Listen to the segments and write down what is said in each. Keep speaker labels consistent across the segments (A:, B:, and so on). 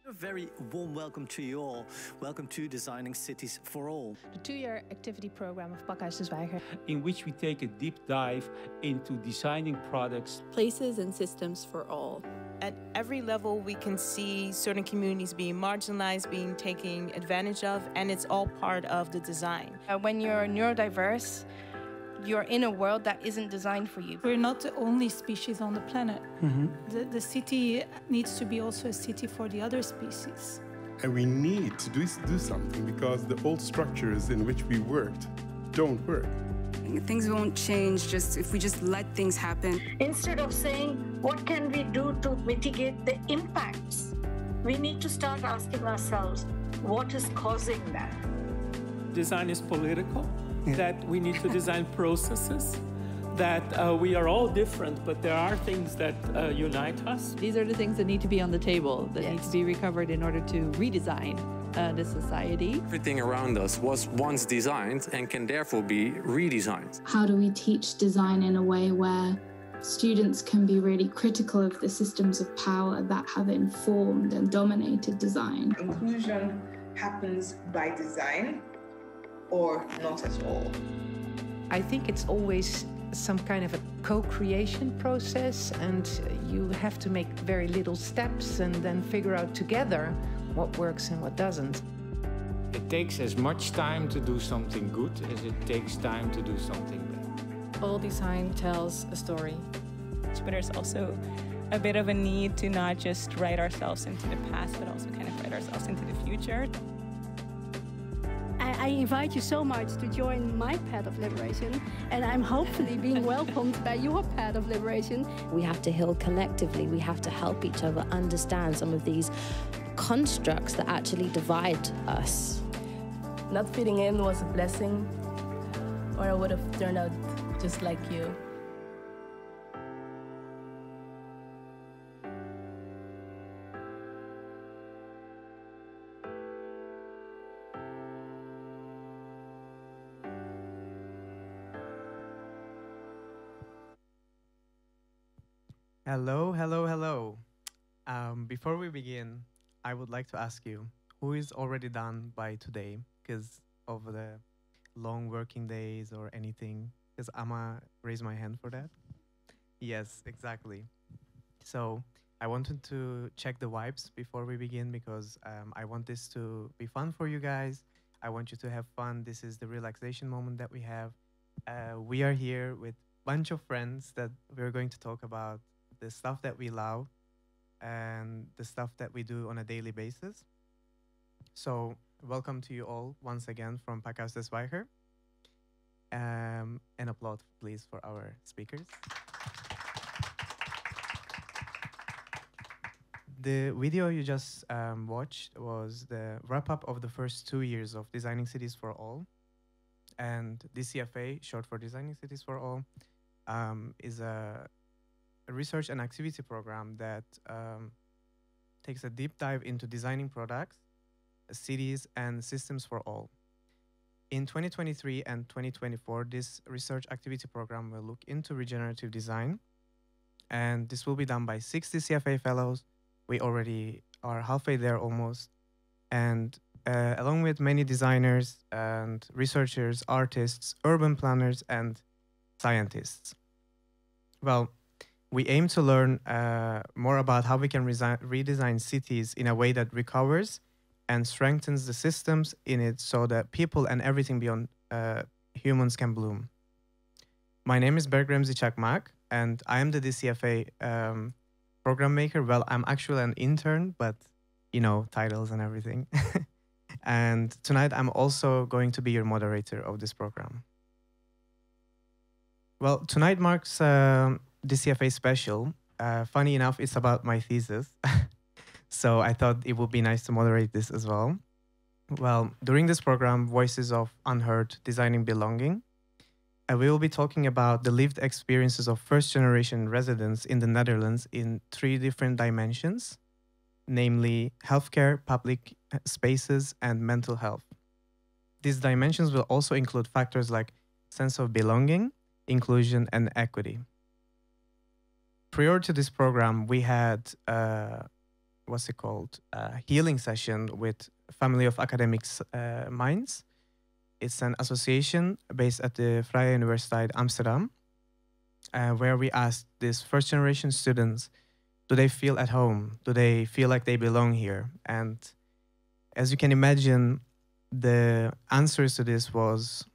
A: A very warm welcome to you all. Welcome to Designing Cities for All,
B: the 2-year activity program of Pakhuis de Zwijger,
C: in which we take a deep dive into designing products,
D: places and systems for all.
E: At every level, we can see certain communities being marginalized, being taken advantage of, and it's all part of the design.
B: When you're neurodiverse, you're in a world that isn't designed for you.
F: We're not the only species on the planet. The city needs to be also a city for the other species.
G: And we need to do something because the old structures in which we worked don't work.
H: Things won't change if we just let things happen.
I: Instead of saying, what can we do to mitigate the impacts? We need to start asking ourselves, what is causing that?
J: Design is political, that we need to design processes, that we are all different, but there are things that unite us.
D: These are the things that need to be on the table, that need to be recovered in order to redesign the society.
K: Everything around us was once designed and can therefore be redesigned.
L: How do we teach design in a way where students can be really critical of the systems of power that have informed and dominated design?
M: Inclusion happens by design or not at all.
N: I think it's always some kind of a co-creation process, and you have to make very little steps and then figure out together what works and what doesn't.
C: It takes as much time to do something good as it takes time to do something bad.
B: All design tells a story.
E: But there's also a bit of a need to not just write ourselves into the past, but also kind of write ourselves into the future.
O: I invite you so much to join my path of liberation, and I'm hopefully being welcomed by your path of liberation.
P: We have to heal collectively. We have to help each other understand some of these constructs that actually divide us.
Q: Not fitting in was a blessing, or I would have turned out just like you.
R: Hello, hello, hello. Before we begin, I would like to ask you, who is already done by today because of the long working days or anything? Because I'ma raise my hand for that. Yes, exactly. So I wanted to check the vibes before we begin because I want this to be fun for you guys. I want you to have fun. This is the relaxation moment that we have. We are here with a bunch of friends that we're going to talk about the stuff that we love and the stuff that we do on a daily basis. So welcome to you all once again from Pakhuis de Zwijger. An applaud, please, for our speakers. The video you just watched was the wrap-up of the first 2 years of Designing Cities for All. And DCFA, short for Designing Cities for All, is a research and activity program that takes a deep dive into designing products, cities, and systems for all. In 2023 and 2024, this research activity program will look into regenerative design, and this will be done by 6 DCFA fellows. We already are halfway there almost, and along with many designers and researchers, artists, urban planners, and scientists. Well, we aim to learn more about how we can redesign cities in a way that recovers and strengthens the systems in it so that people and everything beyond humans can bloom. My name is Berg Remzi Çakmak, and I am the DCFA program maker. Well, I'm actually an intern, but you know, titles and everything. And tonight I'm also going to be your moderator of this program. Well, tonight marks DCFA special. Funny enough, it's about my thesis. So I thought it would be nice to moderate this as well. Well, during this program, Voices of Unheard, Designing Belonging, we will be talking about the lived experiences of first-generation residents in the Netherlands in 3 different dimensions, namely healthcare, public spaces, and mental health. These dimensions will also include factors like sense of belonging, inclusion, and equity. Prior to this program, we had what's it called, healing session with Family of Academics Minds. It's an association based at the Vrije Universiteit Amsterdam, where we asked these first generation students, do they feel at home? Do they feel like they belong here? And as you can imagine, the answers to this was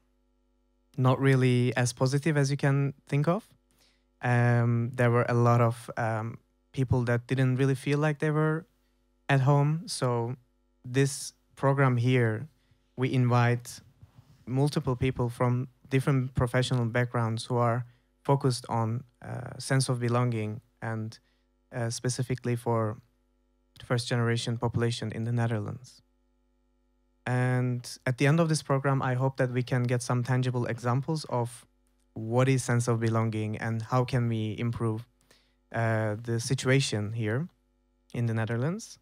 R: not really as positive as you can think of. There were a lot of people that didn't really feel like they were at home. So this program here, we invite multiple people from different professional backgrounds who are focused on sense of belonging, and specifically for first generation population in the Netherlands. And at the end of this program, I hope that we can get some tangible examples of what is sense of belonging and how can we improve the situation here in the Netherlands.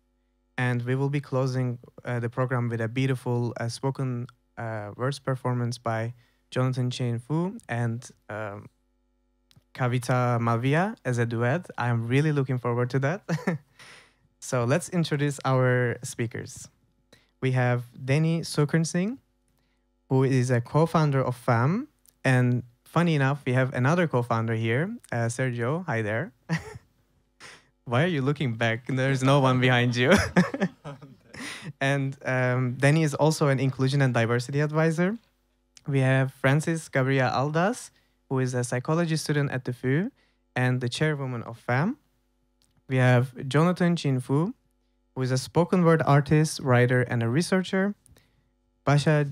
R: And we will be closing the program with a beautiful spoken words performance by Jonathan Chain Fu and Kavita Malviya as a duet. I'm really looking forward to that. So let's introduce our speakers. We have Danny Sukhern-Singh, who is a co-founder of FAM. And funny enough, we have another co-founder here, Sergio. Hi there. Why are you looking back? There's no one behind you. And Danny is also an inclusion and diversity advisor. We have Francis Gabriel Aldas, who is a psychology student at the FU and the chairwoman of FAM. We have Jonathan Chain Fu, who is a spoken word artist, writer, and a researcher. Basha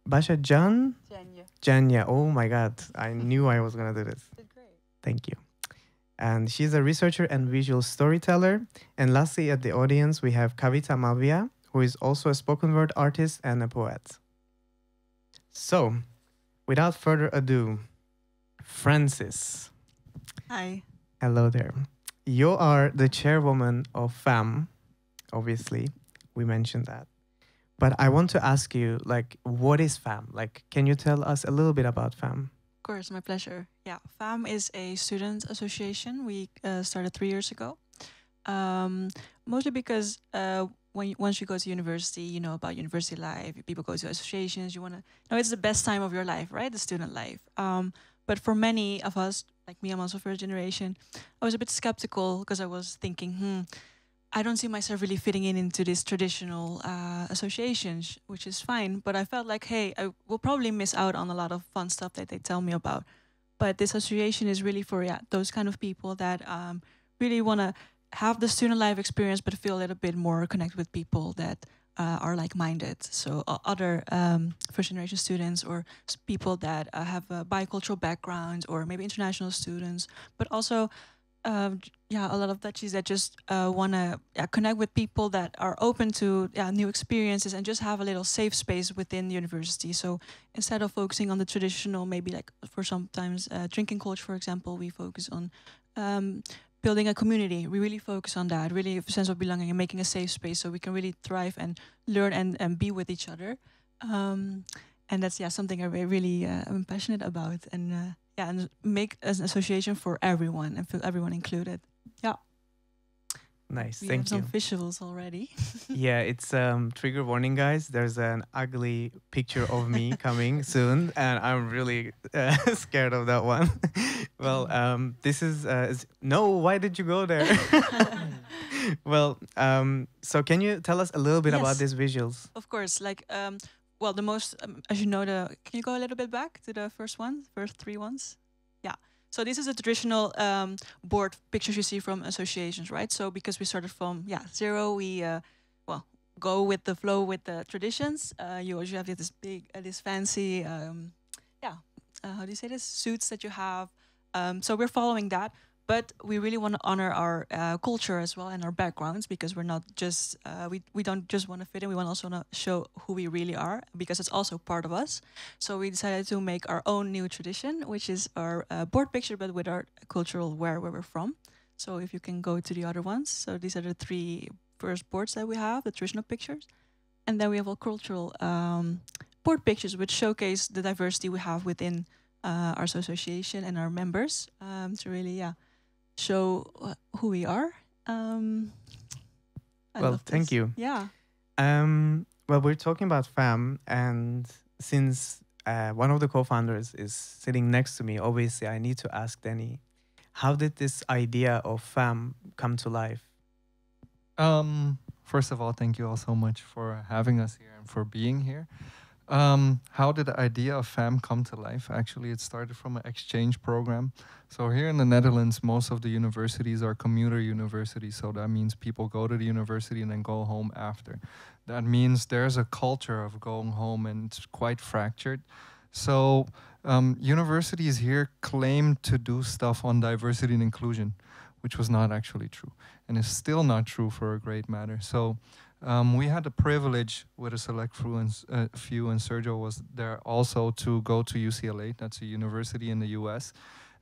R: Janya. Oh my God, I knew I was gonna do this. Did great. Thank you. And she's a researcher and visual storyteller. And lastly, at the audience, we have Kavita Malviya, who is also a spoken word artist and a poet. So, without further ado, Francis.
S: Hi.
R: Hello there. You are the chairwoman of FAM, obviously. We mentioned that. But I want to ask you, like, what is FAM? Like, can you tell us a little bit about FAM?
S: Of course, my pleasure. Yeah, FAM is a student association. We started 3 years ago. Mostly because once you go to university, you know about university life. People go to associations. You want to know it's the best time of your life, right? The student life. But for many of us, like me, I'm also first generation, I was a bit skeptical because I was thinking, I don't see myself really fitting into these traditional associations, which is fine. But I felt like, hey, I will probably miss out on a lot of fun stuff that they tell me about. But this association is really for those kind of people that really want to have the student life experience, but feel a little bit more connected with people that are like-minded. So other first-generation students or people that have a bicultural background, or maybe international students, but also a lot of Dutchies that just want to connect with people that are open to new experiences and just have a little safe space within the university. So instead of focusing on the traditional, maybe like for sometimes drinking culture, for example, we focus on building a community. We really focus on that, really a sense of belonging and making a safe space so we can really thrive and learn and be with each other. And that's something I really am passionate about. And and make an association for everyone and feel everyone included. Yeah.
R: Nice,
S: we
R: thank
S: have
R: you.
S: Some visuals already.
R: Yeah, it's trigger warning, guys. There's an ugly picture of me coming soon, and I'm really scared of that one. Well, this is no. Why did you go there? Well, so can you tell us a little bit about these visuals?
S: Of course, like. Well, the most, as you know, can you go a little bit back to the first 3 ones? Yeah. So this is a traditional board pictures you see from associations, right? So because we started from zero, we go with the flow with the traditions. You usually have this big, this fancy, how do you say this? Suits that you have. So we're following that. But we really want to honor our culture as well and our backgrounds, because we're not just, we don't just want to fit in, we want also to show who we really are, because it's also part of us. So we decided to make our own new tradition, which is our board picture, but with our cultural where we're from. So if you can go to the other ones. So these are the 3 first boards that we have, the traditional pictures. And then we have our cultural board pictures, which showcase the diversity we have within our association and our members, to really, show who we are.
R: Well, thank you.
S: Yeah.
R: Well, we're talking about FAM, and since one of the co-founders is sitting next to me, obviously I need to ask Danny, how did this idea of FAM come to life?
T: First of all, thank you all so much for having us here and for being here. How did the idea of FAM come to life? Actually, it started from an exchange program. So here in the Netherlands, most of the universities are commuter universities. So that means people go to the university and then go home after. That means there's a culture of going home, and it's quite fractured. So universities here claim to do stuff on diversity and inclusion, which was not actually true, and is still not true for a great matter. So we had the privilege with a select few, and Sergio was there also, to go to UCLA. That's a university in the US.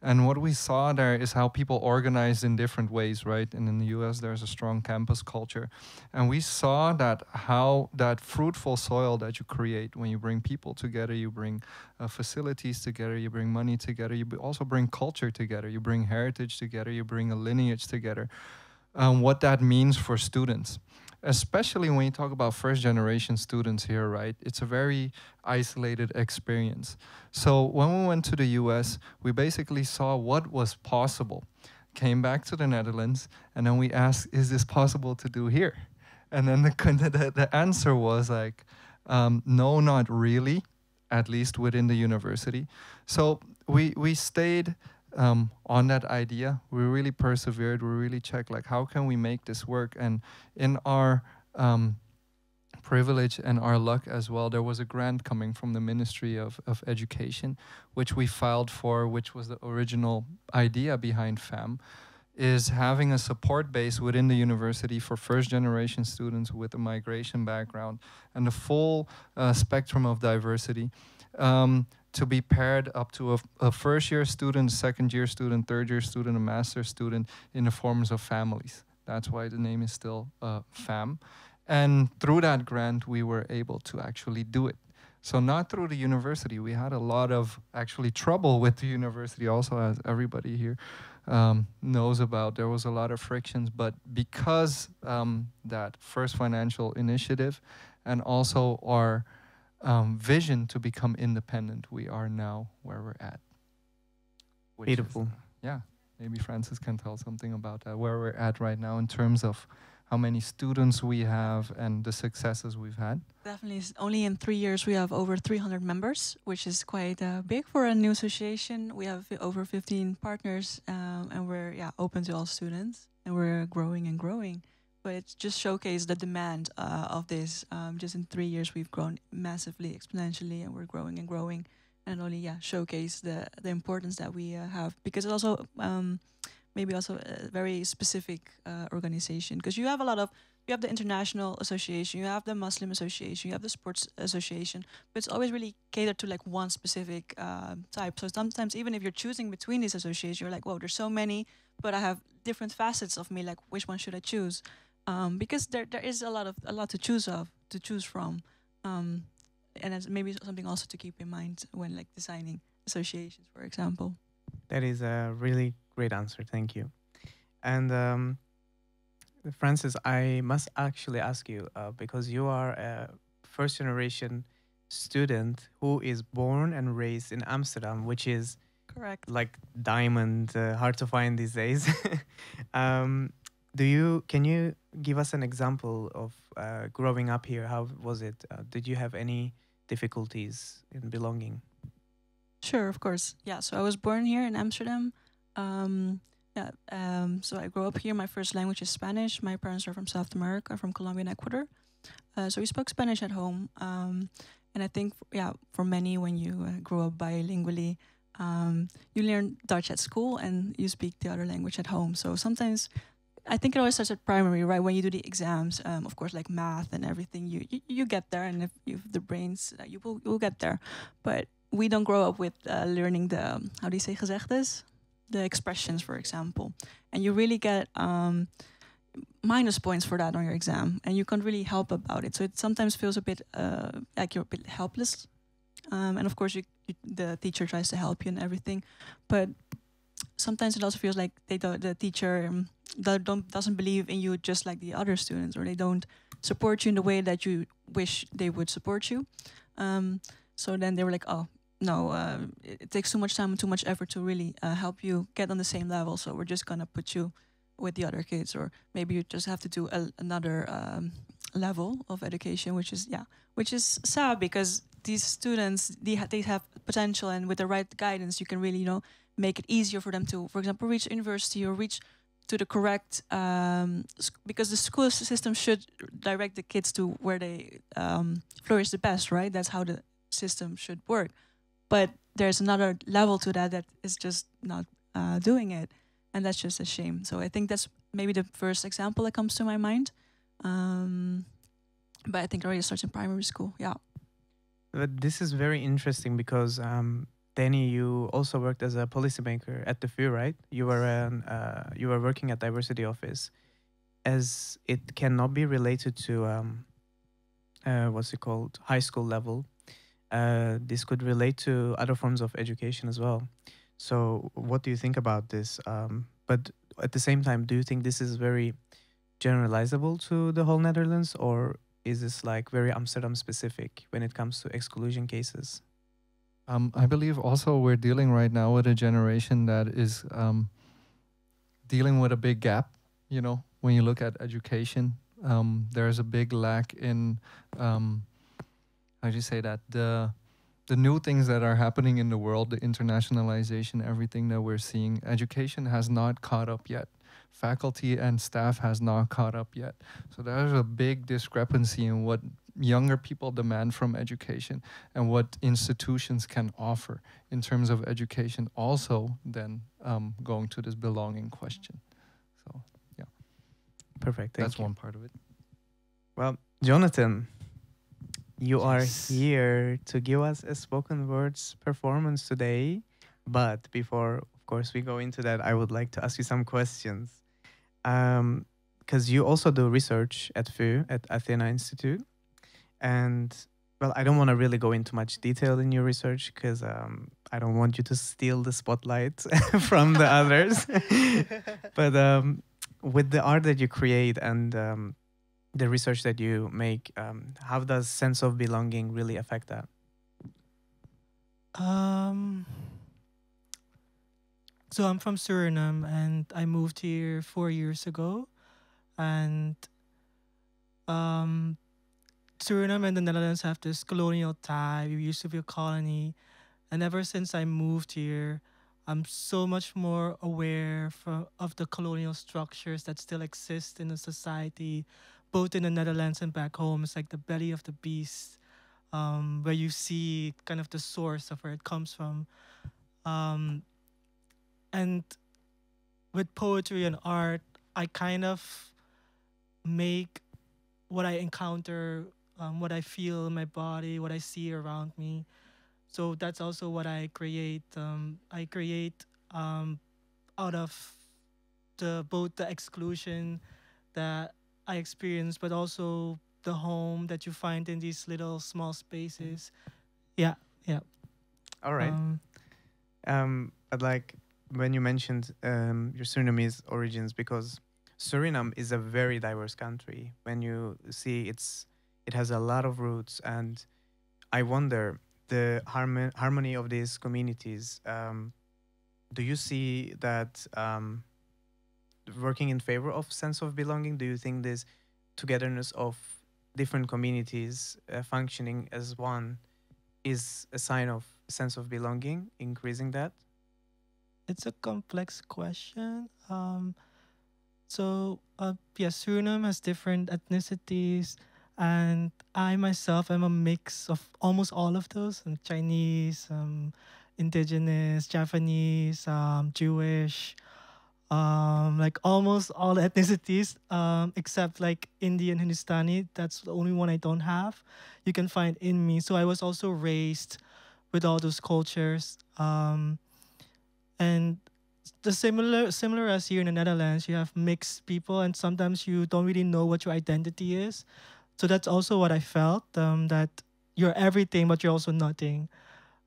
T: And what we saw there is how people organized in different ways, right? And in the US, there's a strong campus culture. And we saw that how that fruitful soil that you create when you bring people together, you bring facilities together, you bring money together, you also bring culture together, you bring heritage together, you bring a lineage together, what that means for students. Especially when you talk about first-generation students here, right? It's a very isolated experience. So when we went to the US, we basically saw what was possible. Came back to the Netherlands, and then we asked, is this possible to do here? And then the answer was like, no, not really, at least within the university. So we stayed on that idea. We really persevered. We really checked, like, how can we make this work? And in our privilege and our luck as well, there was a grant coming from the Ministry of Education, which we filed for, which was the original idea behind FAM, is having a support base within the university for first-generation students with a migration background and the full spectrum of diversity. To be paired up to a first-year student, second-year student, third-year student, a master's student in the forms of families. That's why the name is still FAM. And through that grant, we were able to actually do it. So not through the university. We had a lot of actually trouble with the university also, as everybody here knows about. There was a lot of frictions, but because that first financial initiative and also our vision to become independent, we are now where we're at.
R: Beautiful.
T: Yeah, maybe Francis can tell something about that, where we're at right now in terms of how many students we have and the successes we've had.
S: Definitely, only in 3 years we have over 300 members, which is quite big for a new association. We have over 15 partners, and we're open to all students, and we're growing and growing. But it just showcased the demand of this. Just in 3 years, we've grown massively, exponentially, and we're growing and growing. And only showcase the importance that we have, because it's also maybe also a very specific organization. Because you have you have the International Association, you have the Muslim Association, you have the Sports Association, but it's always really catered to like one specific type. So sometimes even if you're choosing between these associations, you're like, whoa, there's so many, but I have different facets of me. Like, which one should I choose? Because there is a lot to choose from, and it's maybe something also to keep in mind when like designing associations, for example.
R: That is a really great answer. Thank you. And Francis, I must actually ask you, because you are a first-generation student who is born and raised in Amsterdam, which is
S: correct,
R: like diamond, hard to find these days. Can you give us an example of growing up here? How was it? Did you have any difficulties in belonging?
S: Sure, of course. Yeah, so I was born here in Amsterdam. So I grew up here. My first language is Spanish. My parents are from South America, from Colombia and Ecuador. So we spoke Spanish at home. And I think, for many, when you grow up bilingually, you learn Dutch at school and you speak the other language at home. So sometimes, I think it always starts at primary, right? When you do the exams, of course, like math and everything, you get there, and if you have the brains, you will get there. But we don't grow up with learning the, how do you say gezegdes? The expressions, for example. And you really get minus points for that on your exam, and you can't really help about it. So it sometimes feels a bit like you're a bit helpless. And of course, the teacher tries to help you and everything. But sometimes it also feels like the teacher doesn't believe in you just like the other students, or they don't support you in the way that you wish they would support you. So then they were like, oh no, it takes too much time and too much effort to really help you get on the same level. So we're just gonna put you with the other kids, or maybe you just have to do another level of education, which is sad, because these students, they have potential, and with the right guidance, you can really, make it easier for them to, for example, reach university or reach to the correct, because the school system should direct the kids to where they flourish the best, right? That's how the system should work. But there's another level to that is just not doing it. And that's just a shame. So I think that's maybe the first example that comes to my mind. But I think it already starts in primary school, yeah.
R: But this is very interesting because, Danny, you also worked as a policymaker at the FU, right? You were working at diversity office. As it cannot be related to, high school level, this could relate to other forms of education as well. So what do you think about this? But at the same time, do you think this is very generalizable to the whole Netherlands, or is this like very Amsterdam specific when it comes to exclusion cases?
T: I believe also we're dealing right now with a generation that is dealing with a big gap. When you look at education, there's a big lack in, how do you say that? The new things that are happening in the world, the internationalization, everything that we're seeing, education has not caught up yet. Faculty and staff has not caught up yet. So there's a big discrepancy in what younger people demand from education and what institutions can offer in terms of education, also then going to this belonging question. So, yeah.
R: Perfect,
T: That's one part of it.
R: Well, Jonathan, you are here to give us a spoken words performance today. But before, of course, we go into that, I would like to ask you some questions. Because you also do research at FU, at Athena Institute. And, well, I don't want to really go into much detail in your research because I don't want you to steal the spotlight from the others. But with the art that you create and the research that you make, how does sense of belonging really affect that?
U: So I'm from Suriname, and I moved here 4 years ago. And Suriname and the Netherlands have this colonial tie. We used to be a colony. And ever since I moved here, I'm so much more aware of the colonial structures that still exist in the society, both in the Netherlands and back home. It's like the belly of the beast, where you see kind of the source of where it comes from. And with poetry and art, I kind of make what I encounter, what I feel in my body, what I see around me. So that's also what I create. I create out of both the exclusion that I experience, but also the home that you find in these little small spaces. Yeah.
R: All right. But like when you mentioned your Surinamese origins, because Suriname is a very diverse country. When you see it has a lot of roots, and I wonder the harmony of these communities. Do you see that working in favor of sense of belonging? Do you think this togetherness of different communities functioning as one is a sign of sense of belonging, increasing that?
U: It's a complex question. Suriname has different ethnicities, and I myself am a mix of almost all of those. I'm Chinese, indigenous, Japanese, Jewish, like almost all ethnicities, except like Indian, Hindustani. That's the only one I don't have. You can find in me. So I was also raised with all those cultures. And the similar as here in the Netherlands, you have mixed people, and sometimes you don't really know what your identity is. So that's also what I felt, that you're everything, but you're also nothing.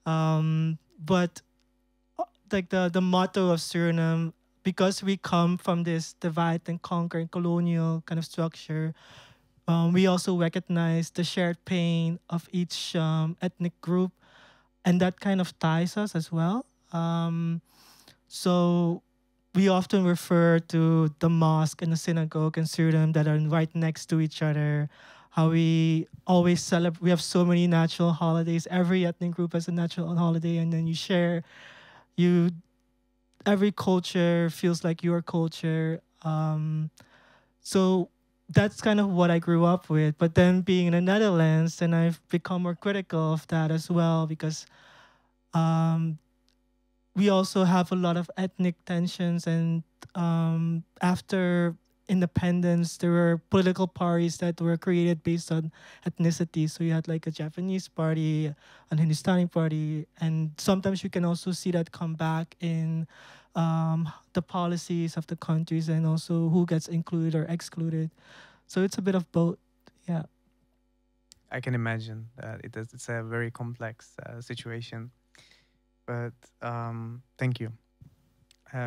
U: But like the motto of Suriname, because we come from this divide and conquer and colonial kind of structure. We also recognize the shared pain of each ethnic group, and that kind of ties us as well. So we often refer to the mosque and the synagogue in Suriname that are right next to each other. How we always celebrate. We have so many natural holidays. Every ethnic group has a natural holiday, and then you share. Every culture feels like your culture. So that's kind of what I grew up with. But then being in the Netherlands, then I've become more critical of that as well, because we also have a lot of ethnic tensions. And after independence, there were political parties that were created based on ethnicity. So you had like a Japanese party, an Hindustani party, and sometimes you can also see that come back in the policies of the countries and also who gets included or excluded. So it's a bit of both, yeah.
R: I can imagine that it's a very complex situation. But thank you.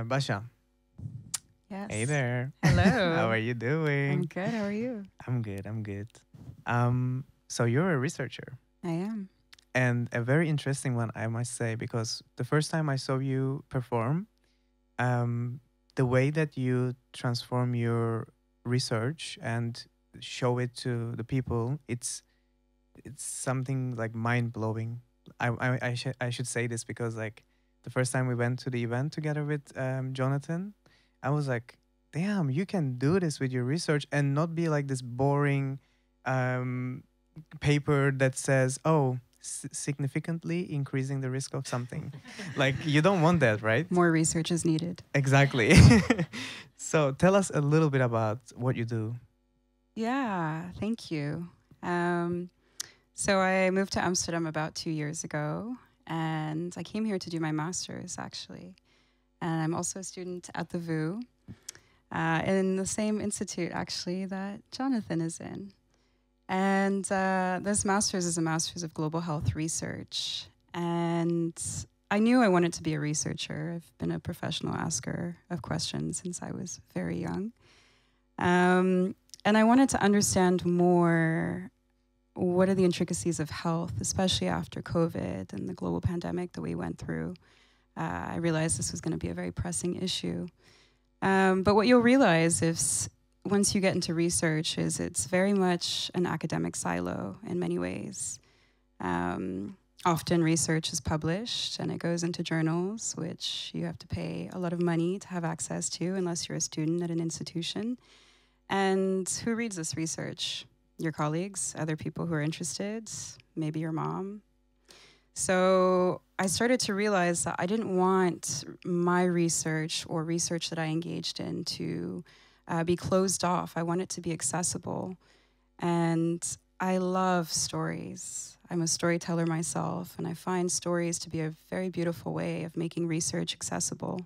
R: Basha.
A: Yes.
R: Hey there.
A: Hello.
R: How are you doing?
A: I'm good. How are you?
R: I'm good. So you're a researcher.
A: I am.
R: And a very interesting one, I must say, because the first time I saw you perform, the way that you transform your research and show it to the people, it's something like mind-blowing. I should say this because like the first time we went to the event together with Jonathan, I was like, damn, you can do this with your research and not be like this boring paper that says, oh, significantly increasing the risk of something. Like, you don't want that, right?
A: More research is needed.
R: Exactly. So tell us a little bit about what you do.
A: Yeah, thank you. So I moved to Amsterdam about 2 years ago, and I came here to do my master's, actually. And I'm also a student at the VU, in the same institute, actually, that Jonathan is in. And this master's is a master's of global health research. And I knew I wanted to be a researcher. I've been a professional asker of questions since I was very young. And I wanted to understand more, what are the intricacies of health, especially after COVID and the global pandemic that we went through. I realized this was going to be a very pressing issue. But what you'll realize is once you get into research is it's very much an academic silo in many ways. Often research is published and it goes into journals, which you have to pay a lot of money to have access to unless you're a student at an institution. And who reads this research? Your colleagues, other people who are interested, maybe your mom. So I started to realize that I didn't want my research or research that I engaged in to be closed off. I want it to be accessible. And I love stories. I'm a storyteller myself, and I find stories to be a very beautiful way of making research accessible.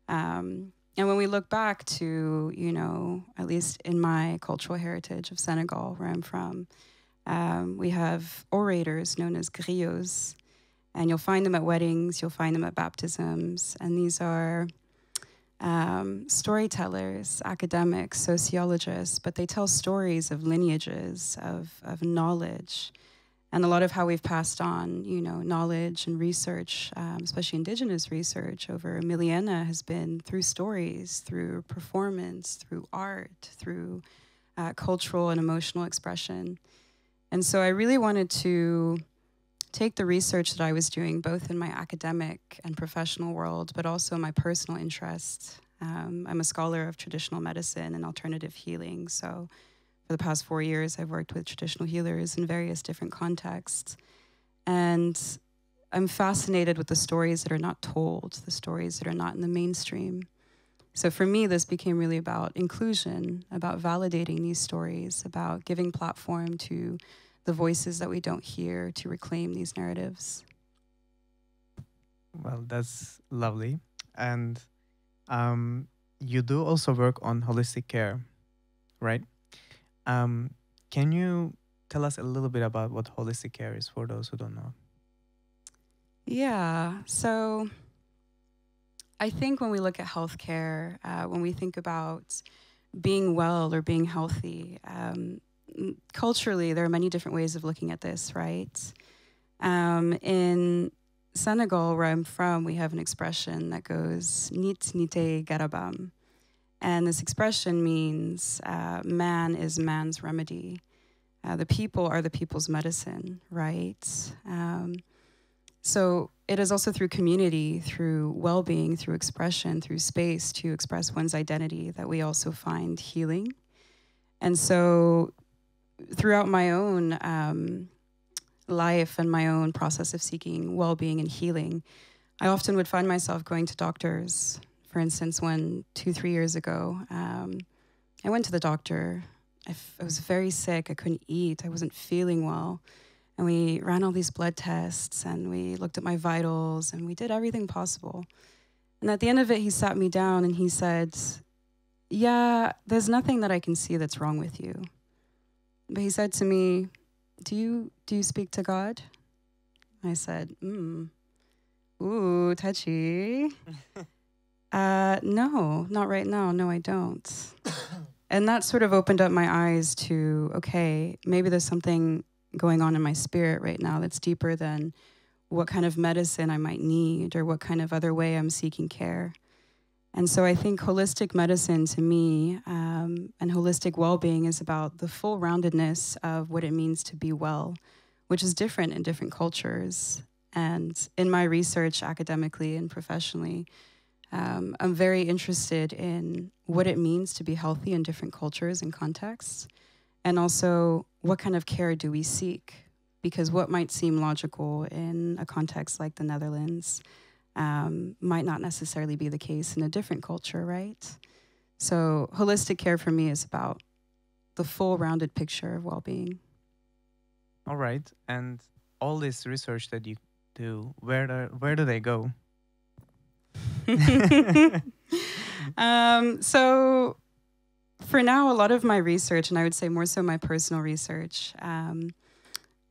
A: And when we look back to, you know, at least in my cultural heritage of Senegal, where I'm from, we have orators known as griots. And you'll find them at weddings, you'll find them at baptisms. And these are storytellers, academics, sociologists, but they tell stories of lineages, of knowledge. And a lot of how we've passed on, you know, knowledge and research, especially indigenous research over millennia, has been through stories, through performance, through art, through cultural and emotional expression. And so I really wanted to take the research that I was doing, both in my academic and professional world, but also my personal interest. I'm a scholar of traditional medicine and alternative healing. So for the past 4 years, I've worked with traditional healers in various different contexts. And I'm fascinated with the stories that are not told, the stories that are not in the mainstream. So for me, this became really about inclusion, about validating these stories, about giving platform to the voices that we don't hear, to reclaim these narratives.
R: Well, that's lovely. And you do also work on holistic care, right? Can you tell us a little bit about what holistic care is for those who don't know?
A: Yeah, so I think when we look at healthcare, when we think about being well or being healthy, culturally, there are many different ways of looking at this, right? In Senegal, where I'm from, we have an expression that goes, Nit nite garabam. And this expression means man is man's remedy. The people are the people's medicine, right? So it is also through community, through well-being, through expression, through space to express one's identity that we also find healing. And so throughout my own life and my own process of seeking well-being and healing, I often would find myself going to doctors. For instance, 2-3 years ago, I went to the doctor. I was very sick. I couldn't eat. I wasn't feeling well. And we ran all these blood tests, and we looked at my vitals, and we did everything possible. And at the end of it, he sat me down, and he said, yeah, there's nothing that I can see that's wrong with you. But he said to me, do you speak to God? I said, ooh, touchy. No, not right now. No, I don't. And that sort of opened up my eyes to, okay, maybe there's something going on in my spirit right now that's deeper than what kind of medicine I might need or what kind of other way I'm seeking care. And so I think holistic medicine to me and holistic well-being is about the full roundedness of what it means to be well, which is different in different cultures. And in my research academically and professionally, I'm very interested in what it means to be healthy in different cultures and contexts, and also what kind of care do we seek? Because what might seem logical in a context like the Netherlands might not necessarily be the case in a different culture, right? So holistic care for me is about the full rounded picture of well-being.
R: All right. And all this research that you do, where do they go?
A: So for now, a lot of my research, and I would say more so my personal research,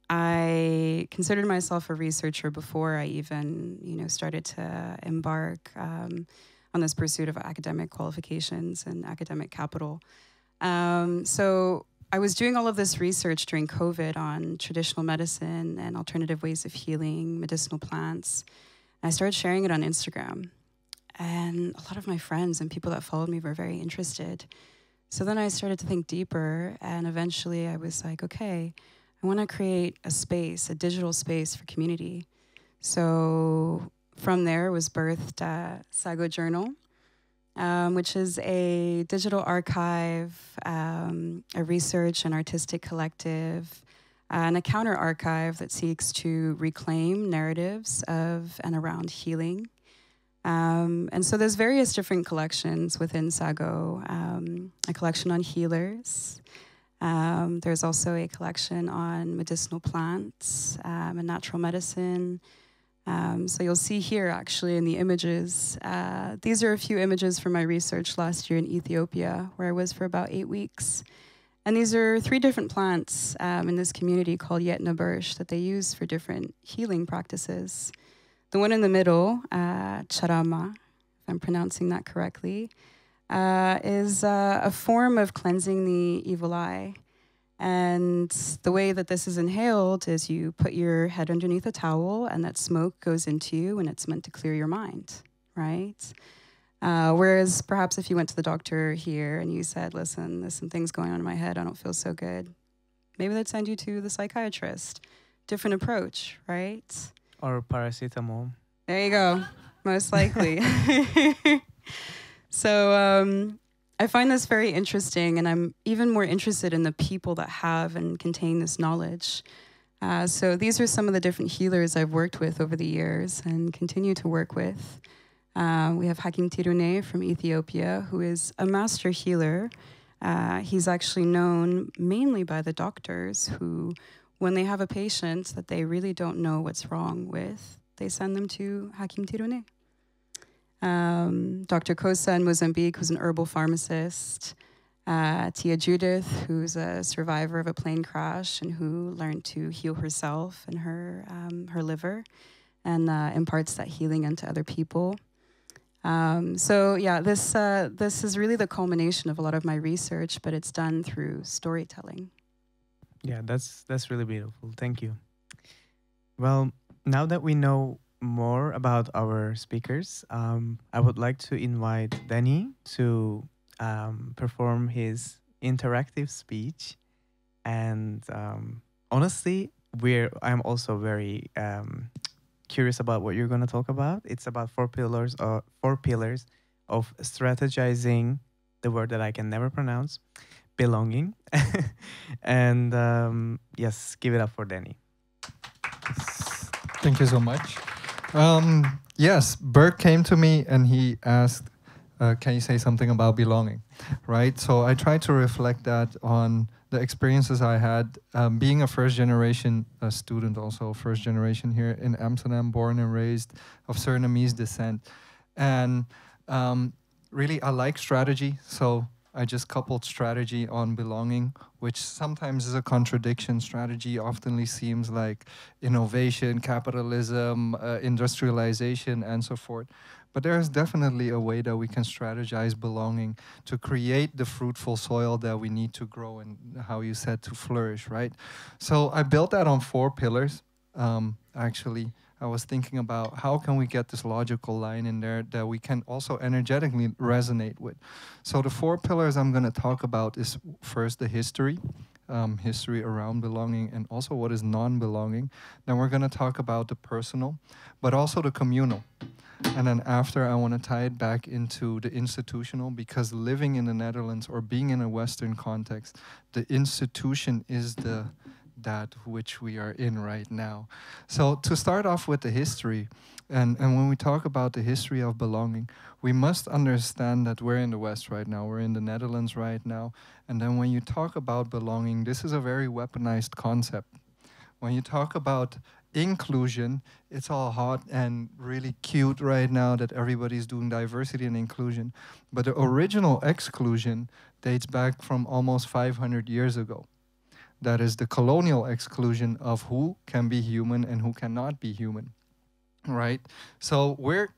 A: I considered myself a researcher before I even, started to embark on this pursuit of academic qualifications and academic capital. So I was doing all of this research during COVID on traditional medicine and alternative ways of healing, medicinal plants. And I started sharing it on Instagram. And a lot of my friends and people that followed me were very interested. So then I started to think deeper, and eventually I was like, okay, I want to create a space, a digital space for community. So from there was birthed Sago Journal, which is a digital archive, a research and artistic collective, and a counter archive that seeks to reclaim narratives of and around healing. And so there's various different collections within Sago, a collection on healers. There's also a collection on medicinal plants and natural medicine. So you'll see here actually in the images, these are a few images from my research last year in Ethiopia, where I was for about 8 weeks. And these are 3 different plants in this community called Yetna Bursh that they use for different healing practices. The one in the middle, Charama, if I'm pronouncing that correctly, is a form of cleansing the evil eye. And the way that this is inhaled is you put your head underneath a towel and that smoke goes into you and it's meant to clear your mind, right? Whereas perhaps if you went to the doctor here and you said, listen, there's some things going on in my head, I don't feel so good. Maybe they'd send you to the psychiatrist. Different approach, right?
R: Or paracetamol.
A: There you go, most likely. So I find this very interesting, and I'm even more interested in the people that have and contain this knowledge. So these are some of the different healers I've worked with over the years and continue to work with. We have Hakim Tirune from Ethiopia, who is a master healer. He's actually known mainly by the doctors who, when they have a patient that they really don't know what's wrong with, they send them to Hakim Tirune. Dr. Kosa in Mozambique, who's an herbal pharmacist. Tia Judith, who's a survivor of a plane crash and who learned to heal herself and her liver and imparts that healing into other people. So yeah, this is really the culmination of a lot of my research, but it's done through storytelling.
R: Yeah, that's really beautiful. Thank you. Well, now that we know more about our speakers, I would like to invite Danny to perform his interactive speech. And honestly, I'm also very curious about what you're going to talk about. It's about four pillars of strategizing, the word that I can never pronounce, belonging. And yes, give it up for Danny.
T: Thank you so much. Yes, Bert came to me and he asked, can you say something about belonging, right? So I tried to reflect that on the experiences I had being a first-generation student, also first generation here in Amsterdam, born and raised of Surinamese descent. And really, I like strategy, so I just coupled strategy on belonging, which sometimes is a contradiction. Strategy often seems like innovation, capitalism, industrialization, and so forth. But there is definitely a way that we can strategize belonging to create the fruitful soil that we need to grow and, how you said, to flourish, right? So I built that on 4 pillars. Actually, I was thinking about how can we get this logical line in there that we can also energetically resonate with. So the 4 pillars I'm going to talk about is first the history. History around belonging, and also what is non-belonging. Then we're going to talk about the personal, but also the communal. And then after, I want to tie it back into the institutional, because living in the Netherlands or being in a Western context, the institution is that which we are in right now. So to start off with the history, and when we talk about the history of belonging, we must understand that we're in the West right now, we're in the Netherlands right now, and then when you talk about belonging, this is a very weaponized concept. When you talk about inclusion, it's all hot and really cute right now that everybody's doing diversity and inclusion. But the original exclusion dates back from almost 500 years ago. That is the colonial exclusion of who can be human and who cannot be human, right? So we're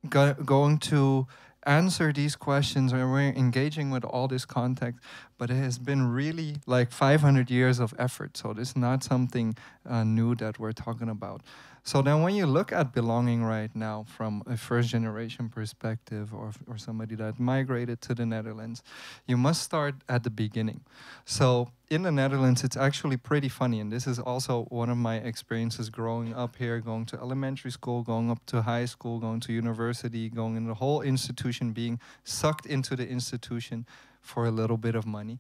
T: going to answer these questions, and we're engaging with all this context, but it has been really like 500 years of effort. So this is not something new that we're talking about. So then when you look at belonging right now from a first generation perspective, or somebody that migrated to the Netherlands, you must start at the beginning. So in the Netherlands, it's actually pretty funny. And this is also one of my experiences growing up here, going to elementary school, going up to high school, going to university, going in the whole institution, being sucked into the institution for a little bit of money.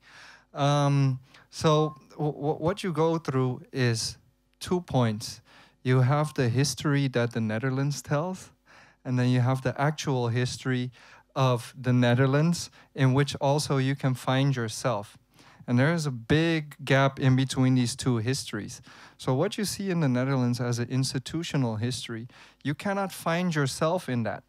T: So what you go through is 2 points. You have the history that the Netherlands tells, and then you have the actual history of the Netherlands, in which also you can find yourself. And there is a big gap in between these 2 histories. So what you see in the Netherlands as an institutional history, you cannot find yourself in that.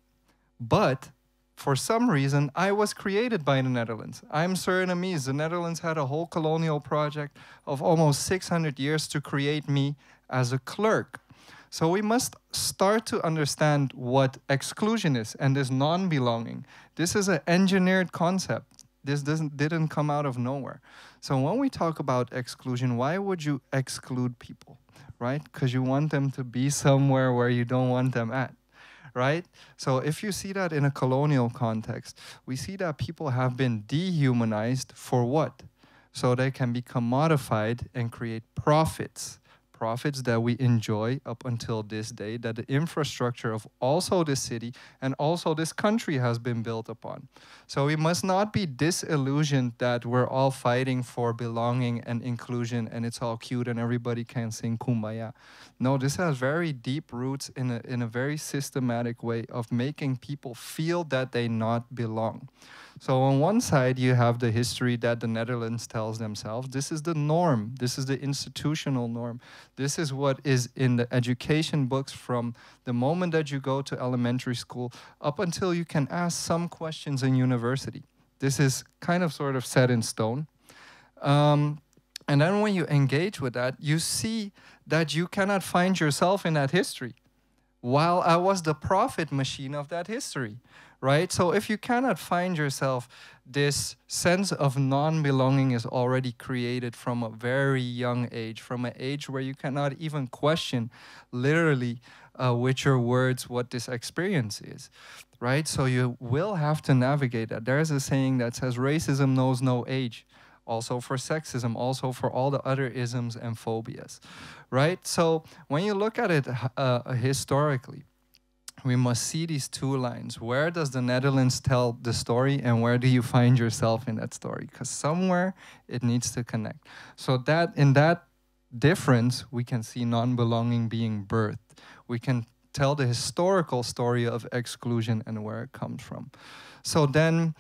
T: But for some reason, I was created by the Netherlands. I'm Surinamese. The Netherlands had a whole colonial project of almost 600 years to create me as a clerk. So we must start to understand what exclusion is and this non-belonging. This is an engineered concept. This didn't come out of nowhere. So when we talk about exclusion, why would you exclude people, right? Because you want them to be somewhere where you don't want them at, right? So if you see that in a colonial context, we see that people have been dehumanized for what? So they can be commodified and create profits that we enjoy up until this day, that the infrastructure of also this city and also this country has been built upon. So we must not be disillusioned that we're all fighting for belonging and inclusion and it's all cute and everybody can sing Kumbaya. No, this has very deep roots in a very systematic way of making people feel that they not belong. So on one side, you have the history that the Netherlands tells themselves. This is the norm. This is the institutional norm. This is what is in the education books from the moment that you go to elementary school up until you can ask some questions in university. This is kind of sort of set in stone. And then when you engage with that, you see that you cannot find yourself in that history. while I was the profit machine of that history, right? So if you cannot find yourself, this sense of non-belonging is already created from a very young age, from an age where you cannot even question literally with your words what this experience is, right? So you will have to navigate that. There's a saying that says racism knows no age, also for sexism, also for all the other isms and phobias, right? So when you look at it historically, we must see these two lines. Where does the Netherlands tell the story, and where do you find yourself in that story? Because somewhere it needs to connect. So that in that difference, we can see non-belonging being birthed. We can tell the historical story of exclusion and where it comes from. So then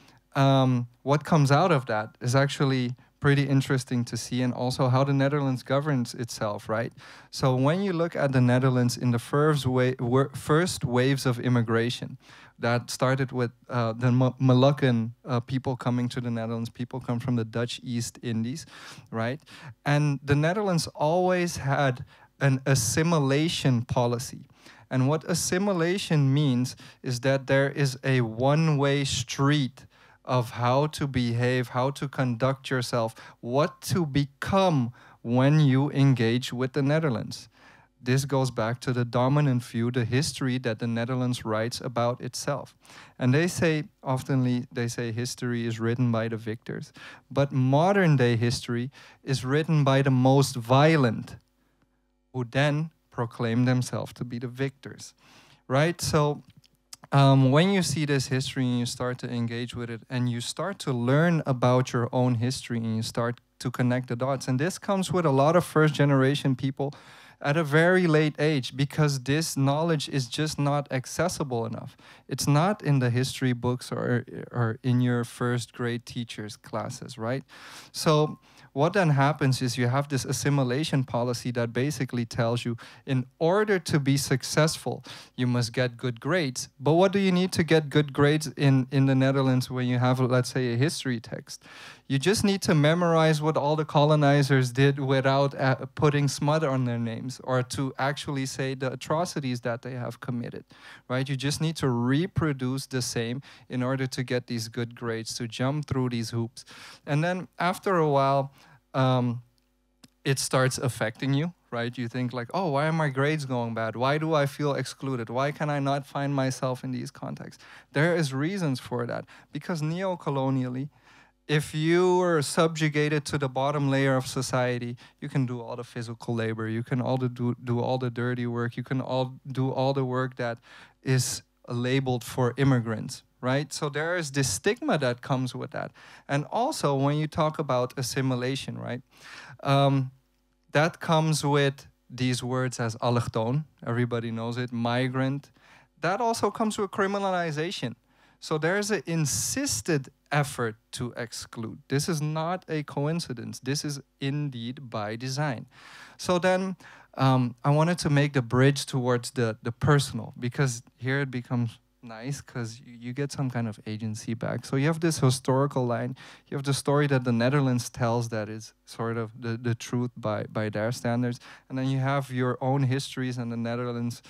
T: what comes out of that is actually pretty interesting to see, and also how the Netherlands governs itself, right? So when you look at the Netherlands in the first waves of immigration, that started with the Moluccan people coming to the Netherlands. People come from the Dutch East Indies, right? And the Netherlands always had an assimilation policy. And what assimilation means is that there is a one-way street of how to behave, how to conduct yourself, what to become when you engage with the Netherlands. This goes back to the dominant view, the history that the Netherlands writes about itself. And they say, oftenly, they say history is written by the victors. But modern day history is written by the most violent, who then proclaim themselves to be the victors, right? So when you see this history and you start to engage with it and you start to learn about your own history and you start to connect the dots, and this comes with a lot of first-generation people at a very late age, because this knowledge is just not accessible enough. It's not in the history books or in your first grade teachers' classes, right? So what then happens is you have this assimilation policy that basically tells you, in order to be successful, you must get good grades. But what do you need to get good grades in the Netherlands when you have, let's say, a history text? You just need to memorize what all the colonizers did without putting smut on their names, or to actually say the atrocities that they have committed, right? You just need to reproduce the same in order to get these good grades, to jump through these hoops. And then after a while, it starts affecting you, right? You think like, oh, why are my grades going bad? Why do I feel excluded? Why can I not find myself in these contexts? There is reasons for that, because neo-colonially, if you are subjugated to the bottom layer of society, you can do all the physical labor, you can do all the dirty work, you can do all the work that is labeled for immigrants, right? So there is this stigma that comes with that. And also when you talk about assimilation, right? That comes with these words as allochtoon, everybody knows it, migrant. That also comes with criminalization. So there's an insisted effort to exclude. This is not a coincidence. This is indeed by design. So then I wanted to make the bridge towards the personal, because here it becomes nice, because you get some kind of agency back. So you have this historical line. You have the story that the Netherlands tells that is sort of the truth by their standards. And then you have your own histories and the Netherlands'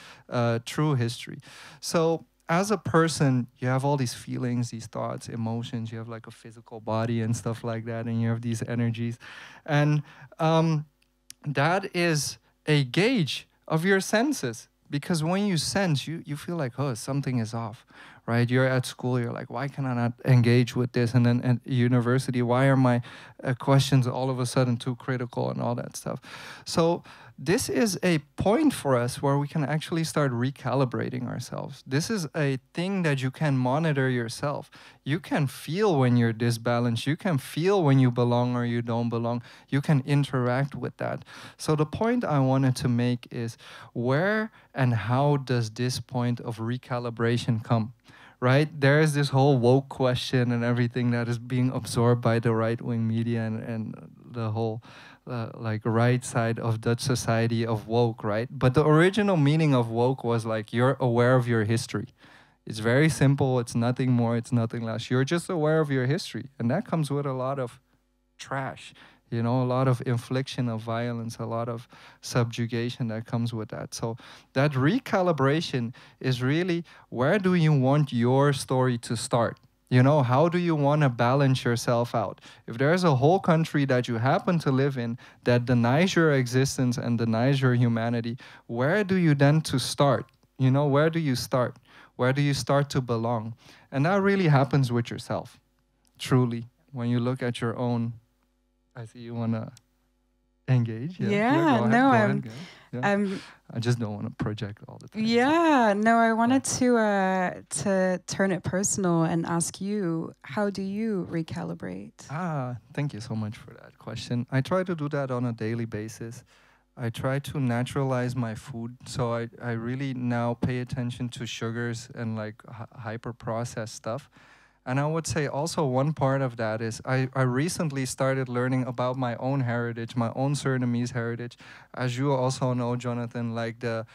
T: true history. So as a person, you have all these feelings, these thoughts, emotions. You have like a physical body and stuff like that, and you have these energies. And that is a gauge of your senses, because when you sense, you feel like, oh, something is off, right? You're at school, you're like, why can I not engage with this? And then at university, why are my questions all of a sudden too critical and all that stuff? So this is a point for us where we can actually start recalibrating ourselves. This is a thing that you can monitor yourself. You can feel when you're disbalanced. You can feel when you belong or you don't belong. You can interact with that. So the point I wanted to make is, where and how does this point of recalibration come? Right? There is this whole woke question and everything that is being absorbed by the right-wing media and the whole like right side of Dutch society of woke, right? But the original meaning of woke was like, you're aware of your history. It's very simple. It's nothing more. It's nothing less. You're just aware of your history. And that comes with a lot of trash. You know, a lot of infliction of violence, a lot of subjugation that comes with that. So that recalibration is really, where do you want your story to start? You know, how do you want to balance yourself out? If there's a whole country that you happen to live in that denies your existence and denies your humanity, where do you then to start? You know, where do you start? Where do you start to belong? And that really happens with yourself, truly, when you look at your own. I see you want to engage.
A: Yeah,
T: go ahead,
A: no,
T: go
A: I'm,
T: ahead, go ahead. Yeah. I just don't want to project all the time.
A: Yeah, no, I wanted to turn it personal and ask you, how do you recalibrate?
T: Thank you so much for that question. I try to do that on a daily basis. I try to naturalize my food, so I really now pay attention to sugars and like hyper processed stuff. And I would say also one part of that is I recently started learning about my own heritage, my own Surinamese heritage. As you also know, Jonathan, like the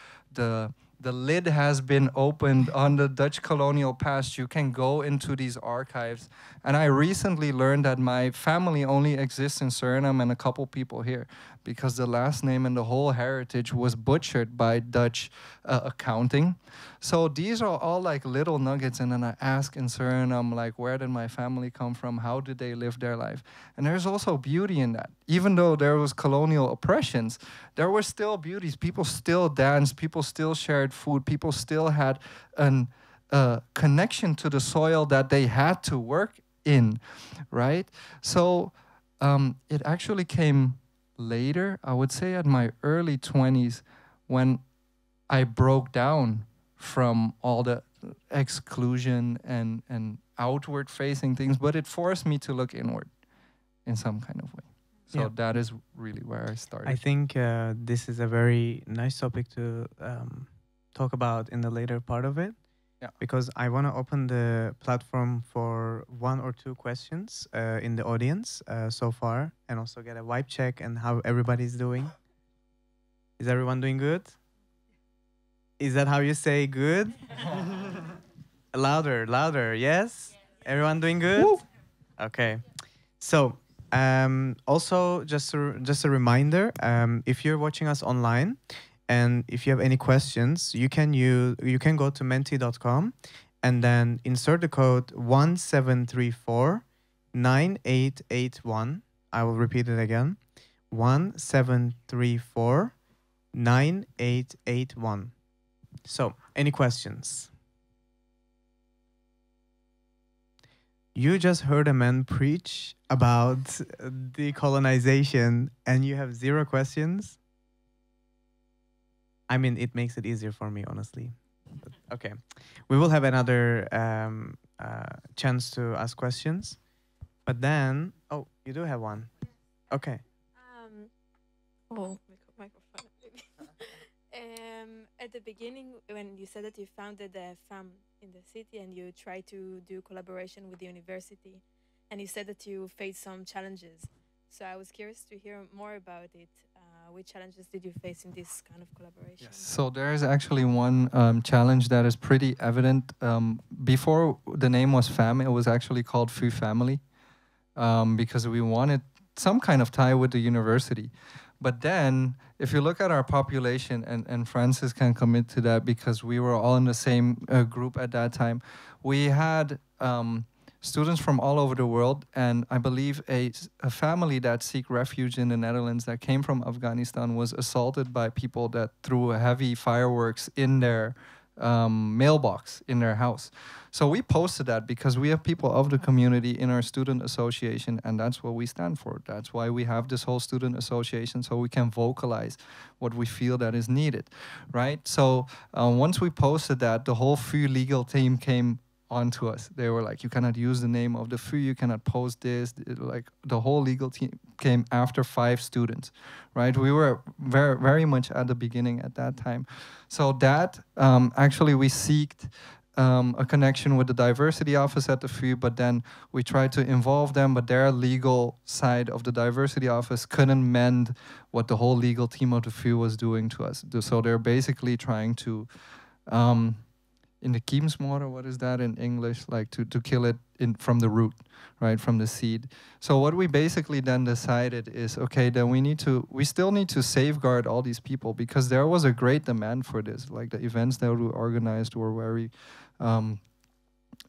T: lid has been opened on the Dutch colonial past. You can go into these archives. And I recently learned that my family only exists in Suriname and a couple people here, because the last name and the whole heritage was butchered by Dutch accounting. So these are all like little nuggets. And then I ask in Suriname, like, where did my family come from? How did they live their life? And there's also beauty in that. Even though there was colonial oppressions, there were still beauties. People still danced. People still shared food. People still had a connection to the soil that they had to work in, right? So it actually came later, I would say at my early 20s, when I broke down from all the exclusion and outward facing things, but it forced me to look inward in some kind of way. So that is really where I started.
R: I think this is a very nice topic to talk about in the later part of it. Yeah. Because I want to open the platform for 1 or 2 questions in the audience so far, and also get a vibe check and how everybody's doing. Is everyone doing good? Is that how you say good? Louder, louder, yes? Everyone doing good? Woo. Okay. So also just a reminder, if you're watching us online, and if you have any questions, you can go to menti.com and then insert the code 1734-9881. I will repeat it again. 1734-9881. So, any questions? You just heard a man preach about decolonization and you have 0 questions? I mean, it makes it easier for me, honestly. But, okay. We will have another chance to ask questions. But then, oh, you do have one. Okay.
F: Microphone. At the beginning, when you said that you founded the FAM in the city and you tried to do collaboration with the university, and you said that you faced some challenges. So I was curious to hear more about it. Which challenges did you face in this kind of collaboration?
T: Yes. So there is actually one challenge that is pretty evident. Before the name was FAM, it was actually called FU Family, because we wanted some kind of tie with the university. But then, if you look at our population, and Francis can commit to that because we were all in the same group at that time, we had students from all over the world, and I believe a family that seek refuge in the Netherlands that came from Afghanistan was assaulted by people that threw heavy fireworks in their mailbox in their house. So we posted that because we have people of the community in our student association, and that's what we stand for. That's why we have this whole student association, so we can vocalize what we feel that is needed, right? So once we posted that, the whole FU legal team came onto us. They were like, you cannot use the name of the FU, you cannot post this. Like the whole legal team came after 5 students, right? We were very, very much at the beginning at that time. So that actually we seeked a connection with the diversity office at the FU, but then we tried to involve them, but their legal side of the diversity office couldn't mend what the whole legal team of the FU was doing to us. So they're basically trying to in the Kiemsmoor, what is that in English? Like to kill it from the root, right, from the seed. So what we basically then decided is, okay, then we still need to safeguard all these people, because there was a great demand for this. Like the events that we organized were very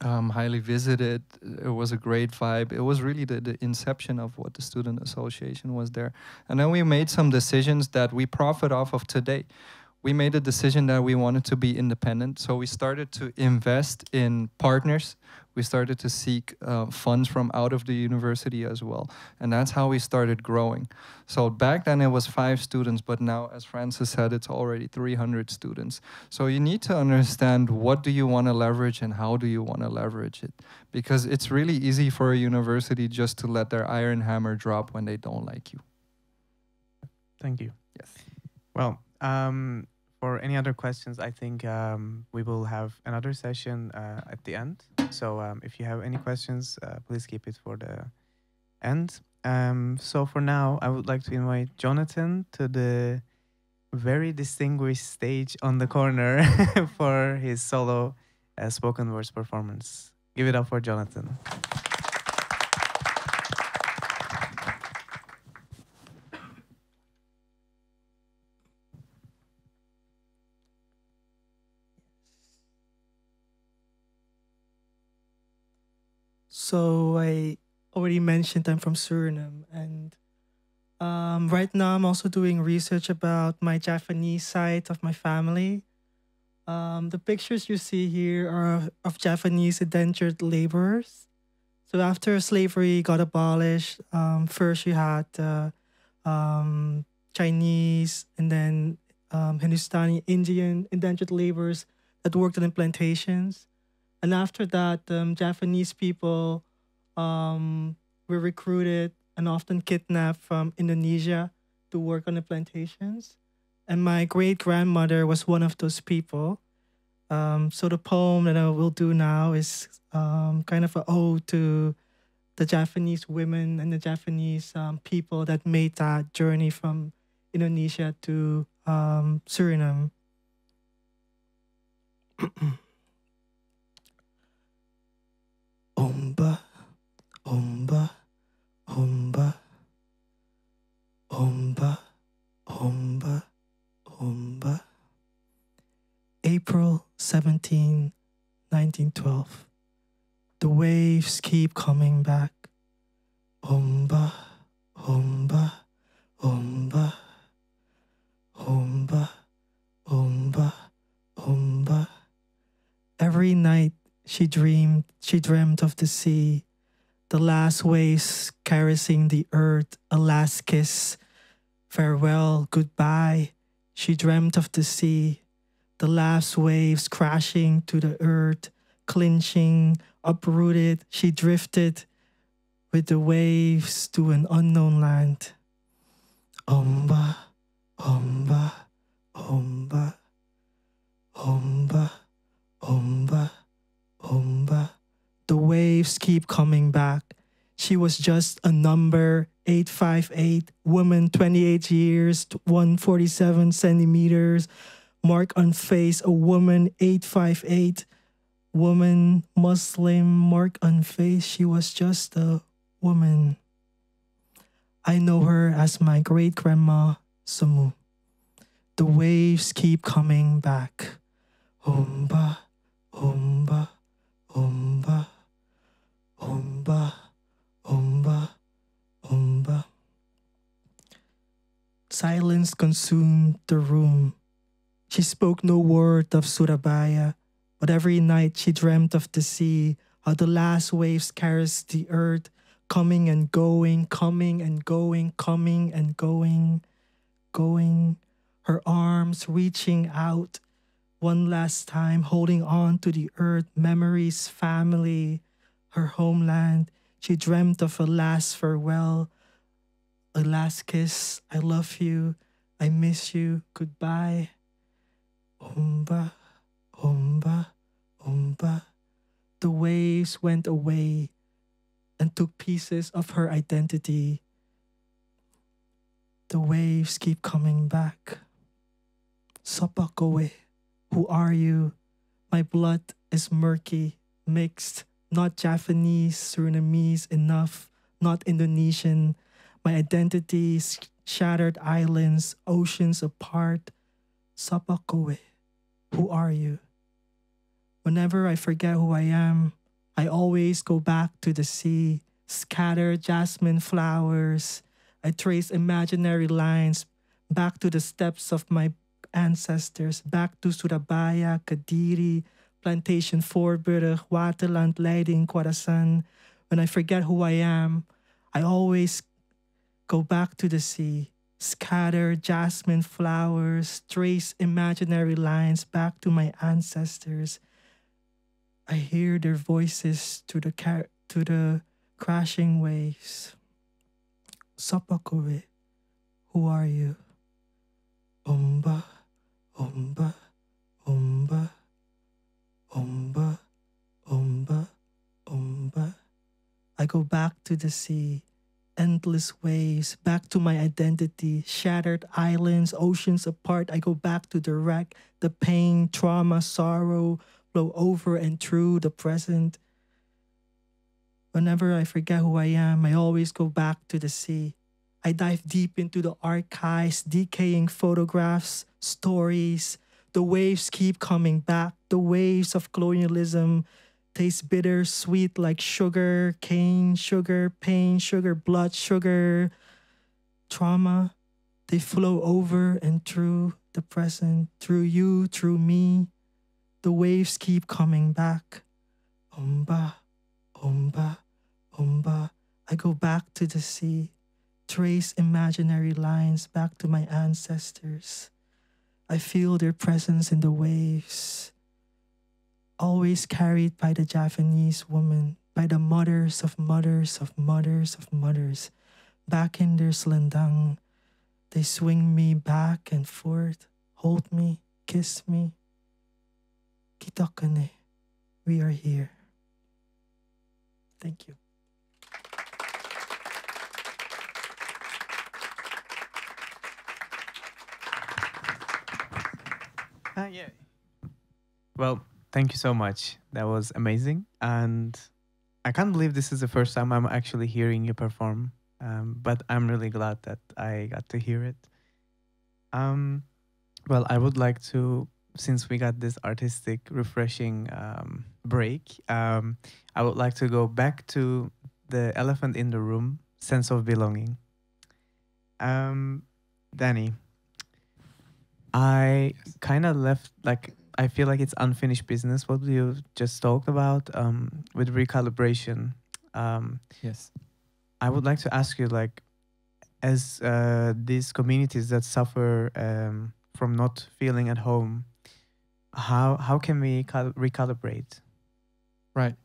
T: highly visited. It was a great vibe. It was really the inception of what the Student Association was there. And then we made some decisions that we profit off of today. We made a decision that we wanted to be independent. So we started to invest in partners. We started to seek funds from out of the university as well. And that's how we started growing. So back then it was 5 students, but now, as Francis said, it's already 300 students. So you need to understand, what do you want to leverage and how do you want to leverage it? Because it's really easy for a university just to let their iron hammer drop when they don't like you.
R: Thank you.
T: Yes.
R: Well, for any other questions, I think we will have another session at the end. So if you have any questions, please keep it for the end. So for now, I would like to invite Jonathan to the very distinguished stage on the corner for his solo spoken words performance. Give it up for Jonathan.
U: So I already mentioned I'm from Suriname, and right now I'm also doing research about my Japanese side of my family. The pictures you see here are of Japanese indentured laborers. So after slavery got abolished, first you had Chinese and then Hindustani, Indian indentured laborers that worked on the plantations. And after that, Japanese people were recruited and often kidnapped from Indonesia to work on the plantations. And my great-grandmother was one of those people. So the poem that I will do now is kind of an ode to the Japanese women and the Japanese people that made that journey from Indonesia to Suriname. Omba, omba, omba, omba, omba, omba. April 17, 1912. The waves keep coming back. Omba, omba, omba, omba, omba, omba. Every night she dreamt of the sea, the last waves caressing the earth, a last kiss, farewell, goodbye. She dreamt of the sea, the last waves crashing to the earth, clinching, uprooted. She drifted with the waves to an unknown land. Omba, omba, omba, omba, omba, omba. The waves keep coming back. She was just a number, 858, woman, 28 years, 147 centimeters, mark on face, a woman, 858, woman, Muslim, mark on face. She was just a woman. I know her as my great-grandma, Samu. The waves keep coming back. Omba, omba, omba, omba, omba, omba. Silence consumed the room. She spoke no word of Surabaya, but every night she dreamt of the sea, how the last waves caressed the earth, coming and going, coming and going, coming and going, going. Her arms reaching out one last time, holding on to the earth, memories, family, her homeland. She dreamt of a last farewell, a last kiss. I love you. I miss you. Goodbye. Omba, omba, omba. The waves went away and took pieces of her identity. The waves keep coming back. Sopakowe, who are you? My blood is murky, mixed, not Japanese, Surinamese enough, not Indonesian. My identity is shattered islands, oceans apart. Sapa kowe, who are you? Whenever I forget who I am, I always go back to the sea, scatter jasmine flowers. I trace imaginary lines back to the steps of my ancestors, back to Surabaya, Kediri, Plantation Voorburg, Waterland, Leiding, Khorasan. When I forget who I am, I always go back to the sea, scatter jasmine flowers, trace imaginary lines back to my ancestors. I hear their voices to the crashing waves. Sapa kowe, who are you? Omba, omba, omba, omba, omba, omba. I go back to the sea, endless waves, back to my identity, shattered islands, oceans apart. I go back to the wreck, the pain, trauma, sorrow, flow over and through the present. Whenever I forget who I am, I always go back to the sea. I dive deep into the archives, decaying photographs, stories. The waves keep coming back. The waves of colonialism taste bitter, sweet like sugar, cane, sugar, pain, sugar, blood, sugar, trauma. They flow over and through the present, through you, through me. The waves keep coming back. Omba, omba, omba. I go back to the sea, trace imaginary lines back to my ancestors. I feel their presence in the waves, always carried by the Japanese woman, by the mothers of mothers of mothers of mothers. Back in their selendang, they swing me back and forth, hold me, kiss me. Kita kene, we are here. Thank you.
R: Yeah. Well, thank you so much. That was amazing. And I can't believe this is the first time I'm actually hearing you perform. But I'm really glad that I got to hear it. Well, I would like to, since we got this artistic, refreshing break, I would like to go back to the elephant in the room, sense of belonging. Danny, I kind of left, like, I feel like it's unfinished business, what you just talked about with recalibration.
T: Yes.
R: I would like to ask you, like, as these communities that suffer from not feeling at home, how can we recalibrate?
T: Right.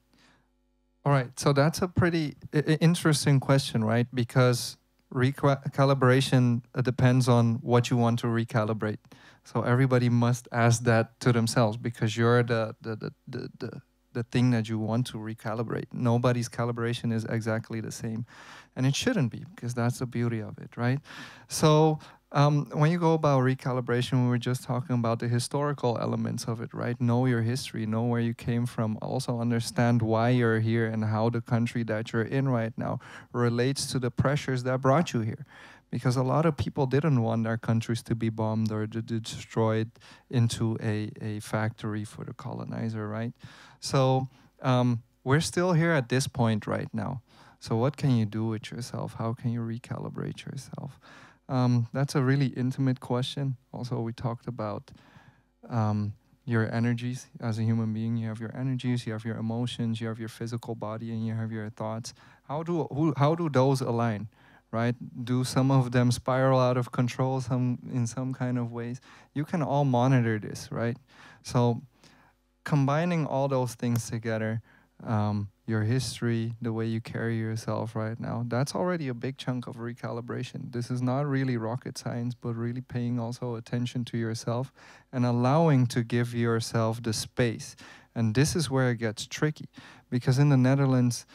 T: All right. So that's a pretty interesting question, right? Because recalibration depends on what you want to recalibrate. So everybody must ask that to themselves, because you're the thing that you want to recalibrate. Nobody's calibration is exactly the same, and it shouldn't be, because that's the beauty of it, right? So when you go about recalibration, we were just talking about the historical elements of it, right? Know your history, know where you came from, also understand why you're here and how the country that you're in right now relates to the pressures that brought you here. Because a lot of people didn't want their countries to be bombed or destroyed into a factory for the colonizer, right? So we're still here at this point right now. So what can you do with yourself? How can you recalibrate yourself? That's a really intimate question. Also, we talked about your energies as a human being. You have your energies, you have your emotions, you have your physical body, and you have your thoughts. How do those align, right? Do some of them spiral out of control in some kind of ways? You can all monitor this, right? So combining all those things together, your history, the way you carry yourself right now, that's already a big chunk of recalibration. This is not really rocket science, but really paying also attention to yourself and allowing to give yourself the space. And this is where it gets tricky, because in the Netherlands,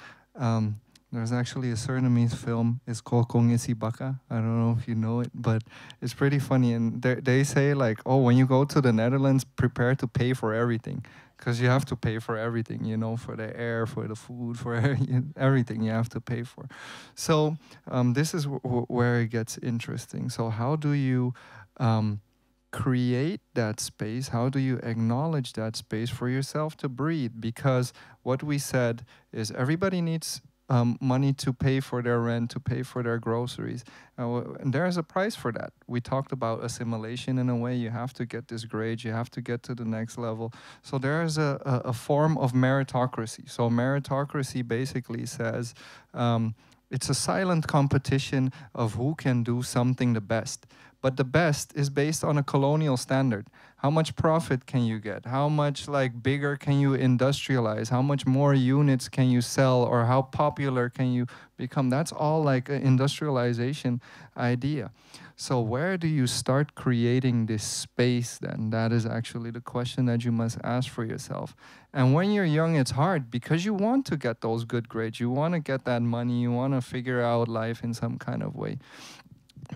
T: there's actually a Surinamese film. It's called Kong Isi Baka. I don't know if you know it, but it's pretty funny. And they say, like, oh, when you go to the Netherlands, prepare to pay for everything. because you have to pay for everything, you know, for the air, for the food, for everything you have to pay for. So this is where it gets interesting. So how do you create that space? How do you acknowledge that space for yourself to breathe? Because what we said is everybody needs money to pay for their rent, to pay for their groceries. And there's a price for that. We talked about assimilation in a way. You have to get this grade, you have to get to the next level. So there's a form of meritocracy. So meritocracy basically says it's a silent competition of who can do something the best. But the best is based on a colonial standard. How much profit can you get? How much like bigger can you industrialize? How much more units can you sell? Or how popular can you become? That's all like an industrialization idea. So where do you start creating this space then? That is actually the question that you must ask for yourself. And when you're young, it's hard because you want to get those good grades. You want to get that money. You want to figure out life in some kind of way.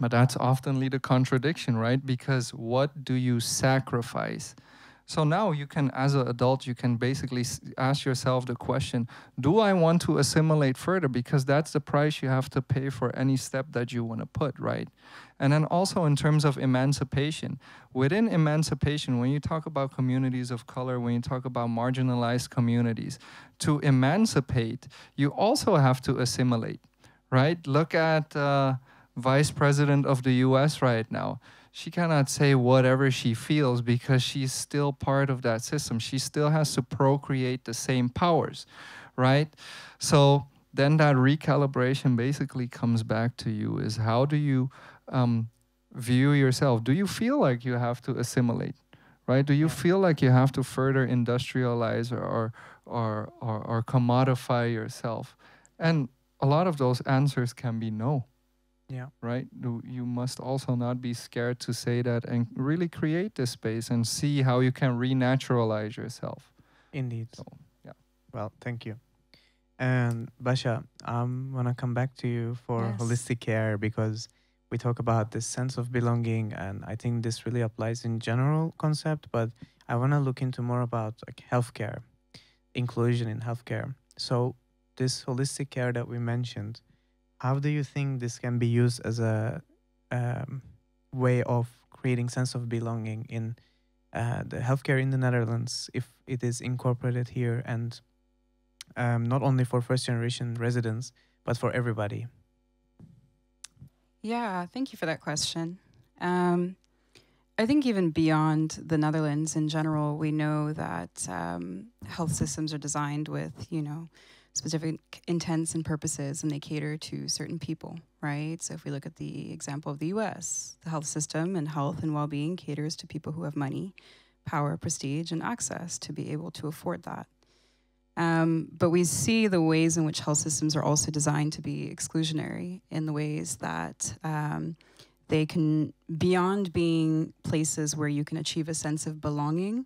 T: But that's oftenly the contradiction, right? Because what do you sacrifice? So now you can, as an adult, you can basically ask yourself the question, do I want to assimilate further? Because that's the price you have to pay for any step that you want to put, right? And then also in terms of emancipation. Within emancipation, when you talk about communities of color, when you talk about marginalized communities, to emancipate, you also have to assimilate, right? Look at Vice President of the US right now. She cannot say whatever she feels because she's still part of that system. She still has to procreate the same powers, right? So then that recalibration basically comes back to you is how do you view yourself? Do you feel like you have to assimilate, right? Do you feel like you have to further industrialize or commodify yourself? And a lot of those answers can be no.
R: Yeah.
T: Right? You must also not be scared to say that and really create this space and see how you can renaturalize yourself.
R: Indeed.
T: So, yeah.
R: Well, thank you. And Basha, I want to come back to you for holistic care because we talk about this sense of belonging, and I think this really applies in general concept, but I want to look into more about like healthcare, inclusion in healthcare. So this holistic care that we mentioned, how do you think this can be used as a way of creating sense of belonging in the healthcare in the Netherlands if it is incorporated here and not only for first-generation residents, but for everybody?
A: Yeah, thank you for that question. I think even beyond the Netherlands in general, we know that health systems are designed with, you know, specific intents and purposes, and they cater to certain people, right? So if we look at the example of the US, the health system and health and well-being caters to people who have money, power, prestige, and access to be able to afford that. But we see the ways in which health systems are also designed to be exclusionary in the ways that they can, beyond being places where you can achieve a sense of belonging,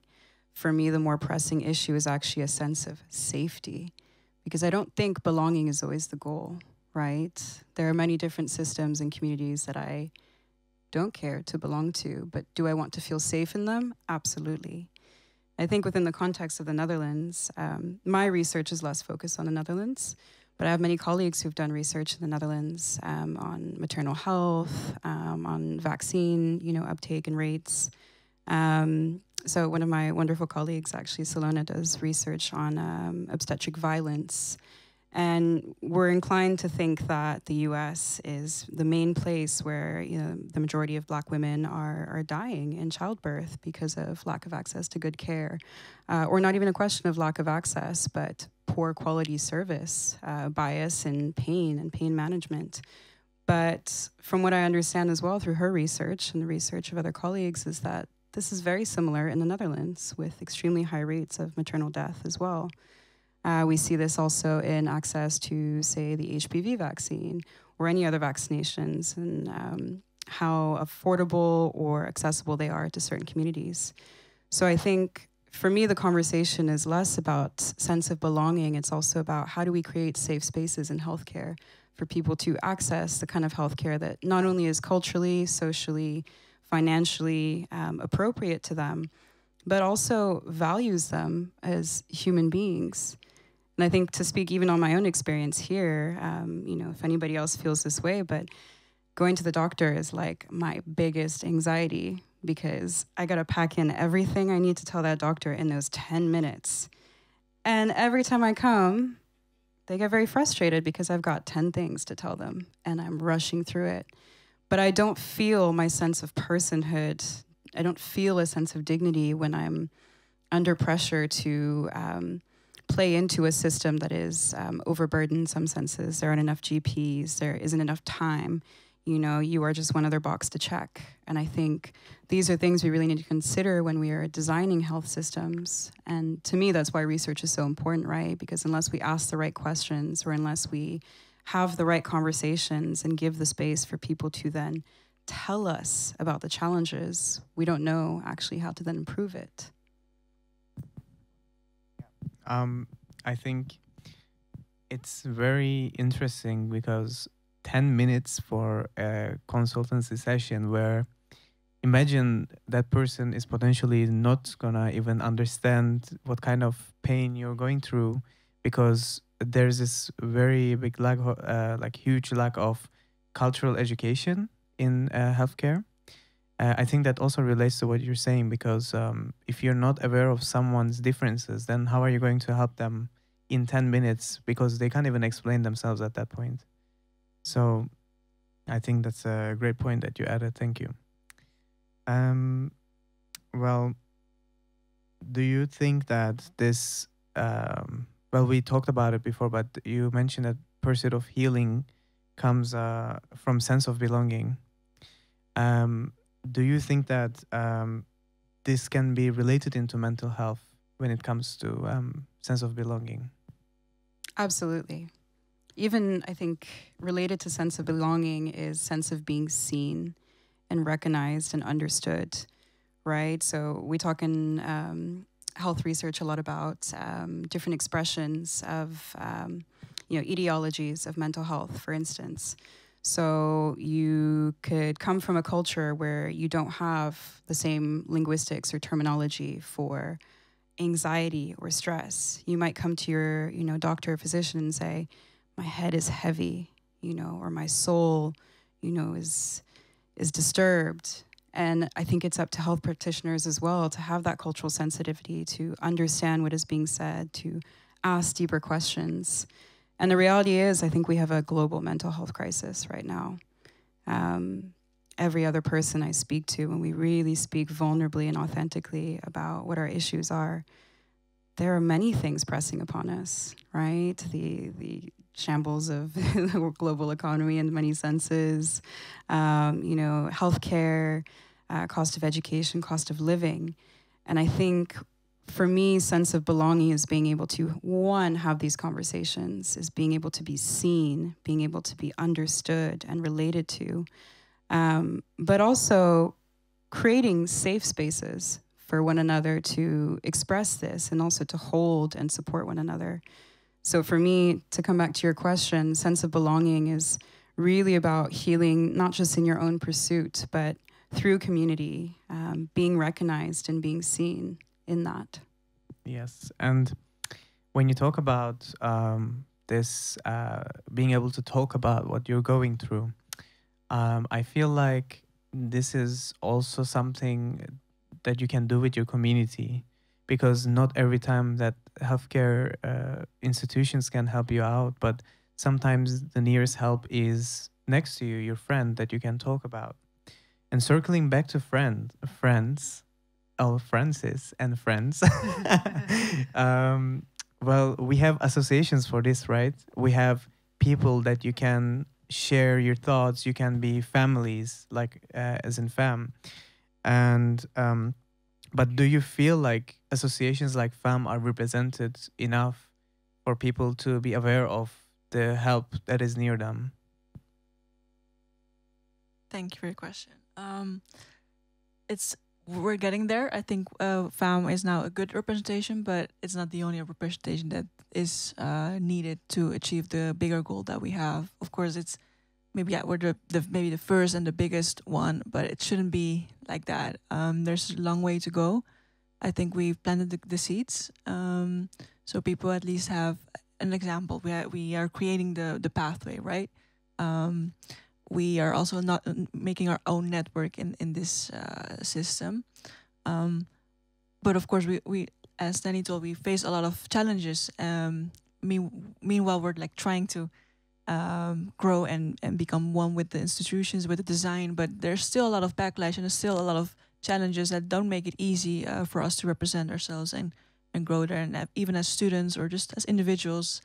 A: for me, the more pressing issue is actually a sense of safety. Because I don't think belonging is always the goal, right? There are many different systems and communities that I don't care to belong to, but do I want to feel safe in them? Absolutely. I think within the context of the Netherlands, my research is less focused on the Netherlands, but I have many colleagues who've done research in the Netherlands on maternal health, on vaccine, you know, uptake and rates. So one of my wonderful colleagues, actually, Salona, does research on obstetric violence. And we're inclined to think that the US is the main place where, you know, the majority of Black women are dying in childbirth because of lack of access to good care. Or not even a question of lack of access, but poor quality service, bias and pain management. But from what I understand as well through her research and the research of other colleagues is that this is very similar in the Netherlands with extremely high rates of maternal death as well. We see this also in access to, say, the HPV vaccine or any other vaccinations and how affordable or accessible they are to certain communities. So I think for me, the conversation is less about sense of belonging. It's also about how do we create safe spaces in healthcare for people to access the kind of healthcare that not only is culturally, socially, financially appropriate to them, but also values them as human beings. And I think, to speak even on my own experience here, you know, if anybody else feels this way, but going to the doctor is like my biggest anxiety, because I got to pack in everything I need to tell that doctor in those 10 minutes. And every time I come, they get very frustrated because I've got 10 things to tell them and I'm rushing through it. But I don't feel my sense of personhood. I don't feel a sense of dignity when I'm under pressure to play into a system that is overburdened in some senses. There aren't enough GPs, there isn't enough time. You know, you are just one other box to check. And I think these are things we really need to consider when we are designing health systems. And to me, that's why research is so important, right? Because unless we ask the right questions, or unless we have the right conversations and give the space for people to then tell us about the challenges, we don't know actually how to then improve it.
R: I think it's very interesting because 10 minutes for a consultancy session, where imagine that person is potentially not gonna even understand what kind of pain you're going through, because there's this very big lack, like huge lack of cultural education in healthcare. I think that also relates to what you're saying, because if you're not aware of someone's differences, then how are you going to help them in 10 minutes? Because they can't even explain themselves at that point. So I think that's a great point that you added. Thank you. Well, do you think that this, well, we talked about it before, but you mentioned that pursuit of healing comes from sense of belonging. Do you think that this can be related into mental health when it comes to sense of belonging?
A: Absolutely. Even, I think, related to sense of belonging is sense of being seen and recognized and understood, right? So we talk in health research a lot about different expressions of, you know, etiologies of mental health, for instance. So you could come from a culture where you don't have the same linguistics or terminology for anxiety or stress. You might come to your, you know, doctor or physician and say, my head is heavy, you know, or my soul, you know, is disturbed. And I think it's up to health practitioners as well to have that cultural sensitivity, to understand what is being said, to ask deeper questions. And the reality is, I think we have a global mental health crisis right now. Every other person I speak to, when we really speak vulnerably and authentically about what our issues are, there are many things pressing upon us, right? The shambles of the global economy in many senses, you know, healthcare, cost of education, cost of living. And I think for me, sense of belonging is being able to, one, have these conversations, is being able to be seen, being able to be understood and related to, but also creating safe spaces for one another to express this and also to hold and support one another. So for me, to come back to your question, sense of belonging is really about healing, not just in your own pursuit, but through community, being recognized and being seen in that.
R: Yes, and when you talk about this, being able to talk about what you're going through, I feel like this is also something that you can do with your community, because not every time that healthcare institutions can help you out, but sometimes the nearest help is next to you, your friend that you can talk about. And circling back to friends, Francis and friends. Well, we have associations for this, right? We have people that you can share your thoughts. You can be families, like as in fam. And but do you feel like associations like FAM are represented enough for people to be aware of the help that is near them?
S: Thank you for your question. We're getting there. I think FAM is now a good representation, but it's not the only representation that is needed to achieve the bigger goal that we have. Of course, it's maybe we're maybe the first and the biggest one, but it shouldn't be like that. There's a long way to go, I think we've planted the seeds, so people at least have an example. We are creating the pathway, right? We are also not making our own network in this system, but of course we as Danny told, we face a lot of challenges. Meanwhile, we're like trying to grow and become one with the institutions, with the design, but there's still a lot of backlash and there's still a lot of challenges that don't make it easy for us to represent ourselves and grow there. And even as students or just as individuals,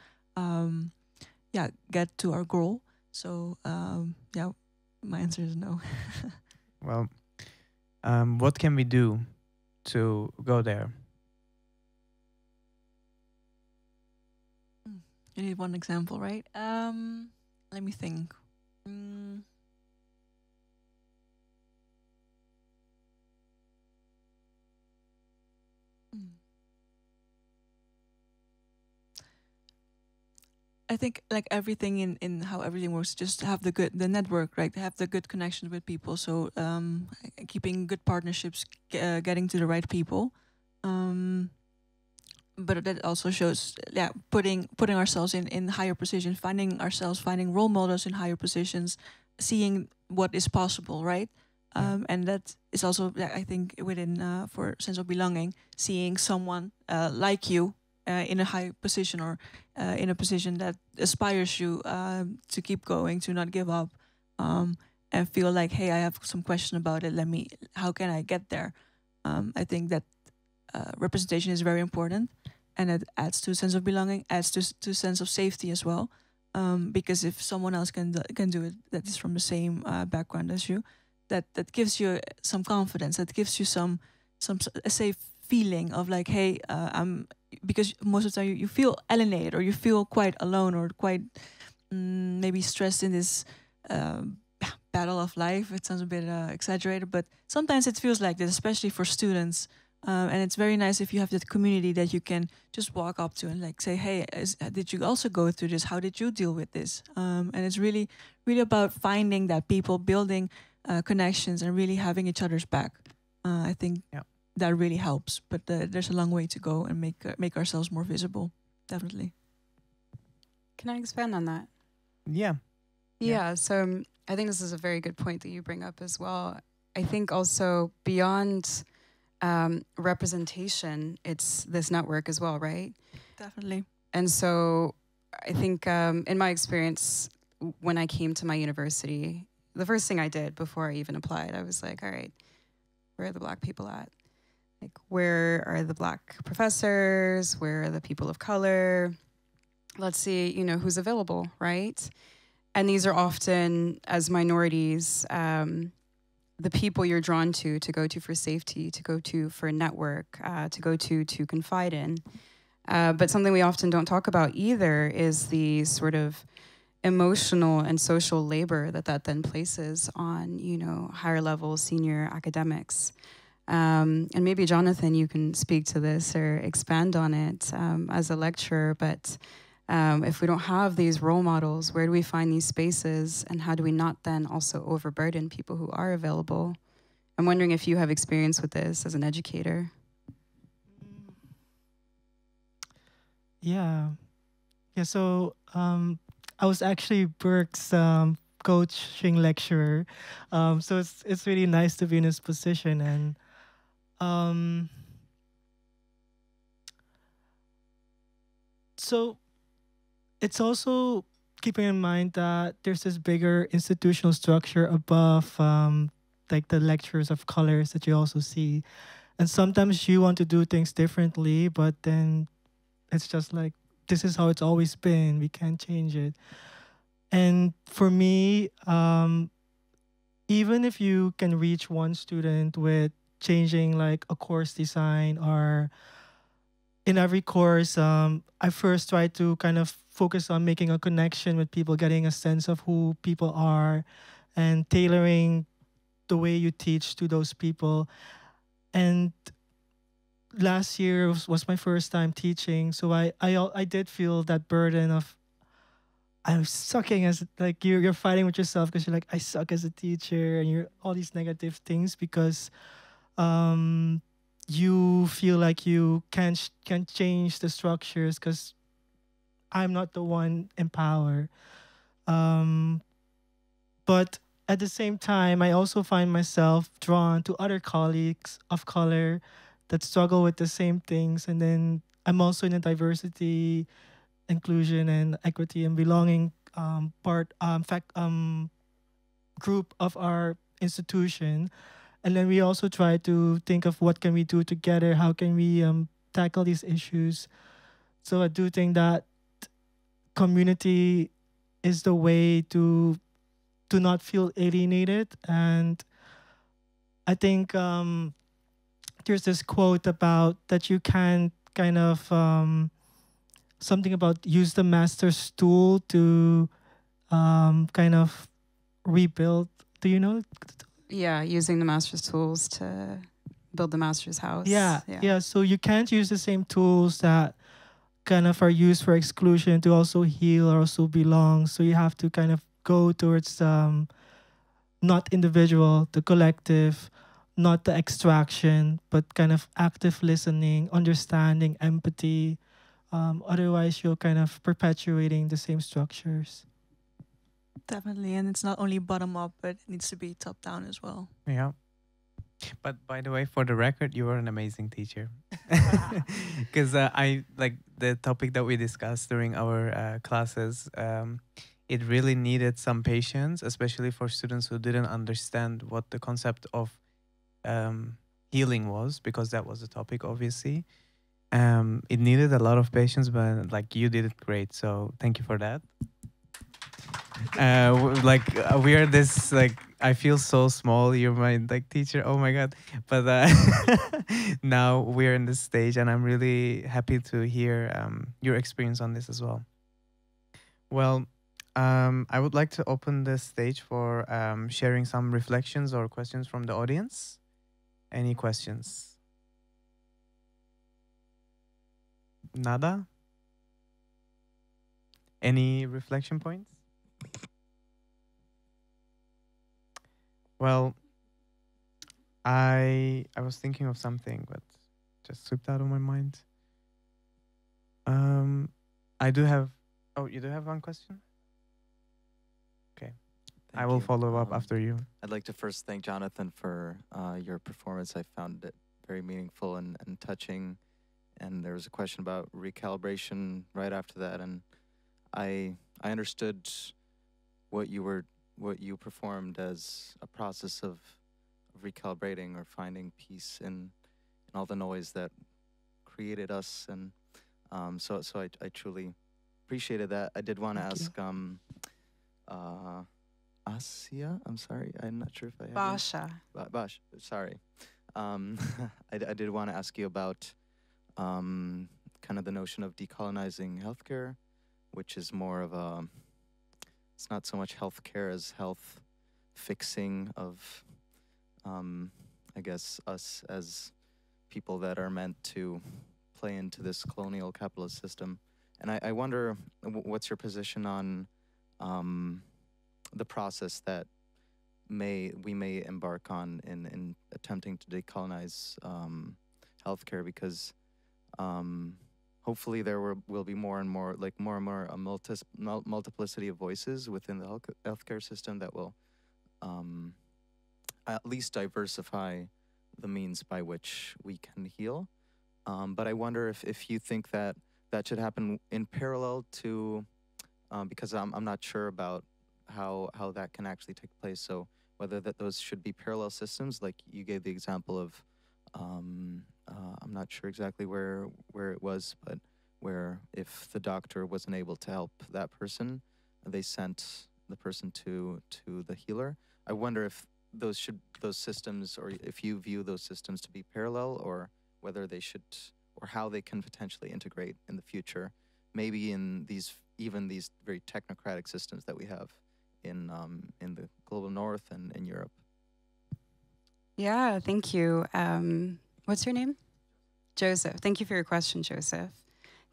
S: get to our goal. So yeah, my answer is no.
R: Well, what can we do to go there?
S: You need one example, right? Let me think. I think like everything in how everything works, just have the network, right? Have the good connections with people. So keeping good partnerships, getting to the right people. But that also shows, putting ourselves in higher positions, finding role models in higher positions, seeing what is possible, right? And that is also, I think, within for sense of belonging, seeing someone like you in a high position or in a position that aspires you to keep going, to not give up, and feel like, hey, I have some question about it. How can I get there? I think that representation is very important, and it adds to a sense of belonging, adds to a sense of safety as well. Because if someone else can do it, that is from the same background as you, that gives you some confidence, that gives you a safe feeling of like, hey, because most of the time you feel alienated or you feel quite alone or quite maybe stressed in this battle of life. It sounds a bit exaggerated, but sometimes it feels like this, especially for students. And it's very nice if you have that community that you can just walk up to and like say, hey, did you also go through this? How did you deal with this? And it's really, really about finding that people, building connections and really having each other's back. I think that really helps, but there's a long way to go and make ourselves more visible, definitely.
A: Can I expand on that?
R: Yeah.
A: So I think this is a very good point that you bring up as well. I think also beyond representation, it's this network as well, right?
S: Definitely.
A: And so I think in my experience, when I came to my university, the first thing I did before I even applied, I was like, all right, where are the Black people at? Like, where are the Black professors? Where are the people of color? Let's see, who's available, right? And these are often, as minorities, the people you're drawn to go to for safety, to go to for a network, to go to confide in. But something we often don't talk about either is the sort of emotional and social labor that then places on, higher level senior academics. And maybe, Jonathan, you can speak to this or expand on it as a lecturer, but if we don't have these role models, where do we find these spaces, and how do we not then also overburden people who are available? I'm wondering if you have experience with this as an educator.
U: Yeah, so I was actually Burke's coaching lecturer, so it's really nice to be in this position. And so it's also keeping in mind that there's this bigger institutional structure above like the lectures of colors that you also see. And sometimes you want to do things differently, but then it's just like, this is how it's always been. We can't change it. And for me, even if you can reach one student with changing like a course design, or in every course, I first try to kind of focus on making a connection with people, getting a sense of who people are, and tailoring the way you teach to those people. And last year was my first time teaching, so I did feel that burden of, I'm sucking as, like, you're fighting with yourself because you're like, I suck as a teacher, and you're all these negative things because you feel like you can't change the structures because I'm not the one in power. But at the same time, I also find myself drawn to other colleagues of color that struggle with the same things. And then I'm also in a diversity, inclusion, and equity and belonging group of our institution. And then we also try to think of what can we do together, how can we tackle these issues. So I do think that community is the way to not feel alienated. And I think there's this quote about that you can kind of something about use the master's tool to kind of rebuild. Do you know?
A: Yeah, using the master's tools to build the master's house.
U: Yeah. So you can't use the same tools that kind of are used for exclusion to also heal or also belong. So you have to kind of go towards not individual, the collective, not the extraction, but kind of active listening, understanding, empathy. Otherwise, you're kind of perpetuating the same structures.
S: Definitely, and it's not only bottom up, but it needs to be top down as well.
R: Yeah. But by the way, for the record, you were an amazing teacher. Because I like the topic that we discussed during our classes. It really needed some patience, especially for students who didn't understand what the concept of healing was, because that was the topic, obviously. It needed a lot of patience, but like you did it great. So thank you for that. We are this like I feel so small. You're my like teacher. Oh my god! But now we're in this stage, and I'm really happy to hear your experience on this as well. Well, I would like to open the stage for sharing some reflections or questions from the audience. Any questions? Nada? Any reflection points? Well, I was thinking of something, but just slipped out of my mind. I do have. Oh, you do have one question? Okay, I will follow up after you.
G: I'd like to first thank Jonathan for your performance. I found it very meaningful and touching. And there was a question about recalibration right after that, and I understood what you performed as a process of recalibrating or finding peace in all the noise that created us, and so I truly appreciated that. I did want to ask Asia. I'm sorry, I'm not sure if I have
A: Basha.
G: Bash. Sorry. I did want to ask you about kind of the notion of decolonizing healthcare, which is more of a, it's not so much healthcare as health fixing of, I guess, us as people that are meant to play into this colonial capitalist system. And I wonder, what's your position on the process that we may embark on in attempting to decolonize healthcare, because hopefully there will be more and more a multiplicity of voices within the healthcare system that will at least diversify the means by which we can heal. But I wonder if you think that should happen in parallel to, because I'm not sure about how that can actually take place. So whether those should be parallel systems, like you gave the example of, I'm not sure exactly where it was, but where if the doctor wasn't able to help that person, they sent the person to the healer. I wonder if those systems, or if you view those systems to be parallel, or whether they should, or how they can potentially integrate in the future, maybe in these very technocratic systems that we have in the global north and in Europe.
A: Yeah, thank you. What's your name? Joseph. Thank you for your question, Joseph.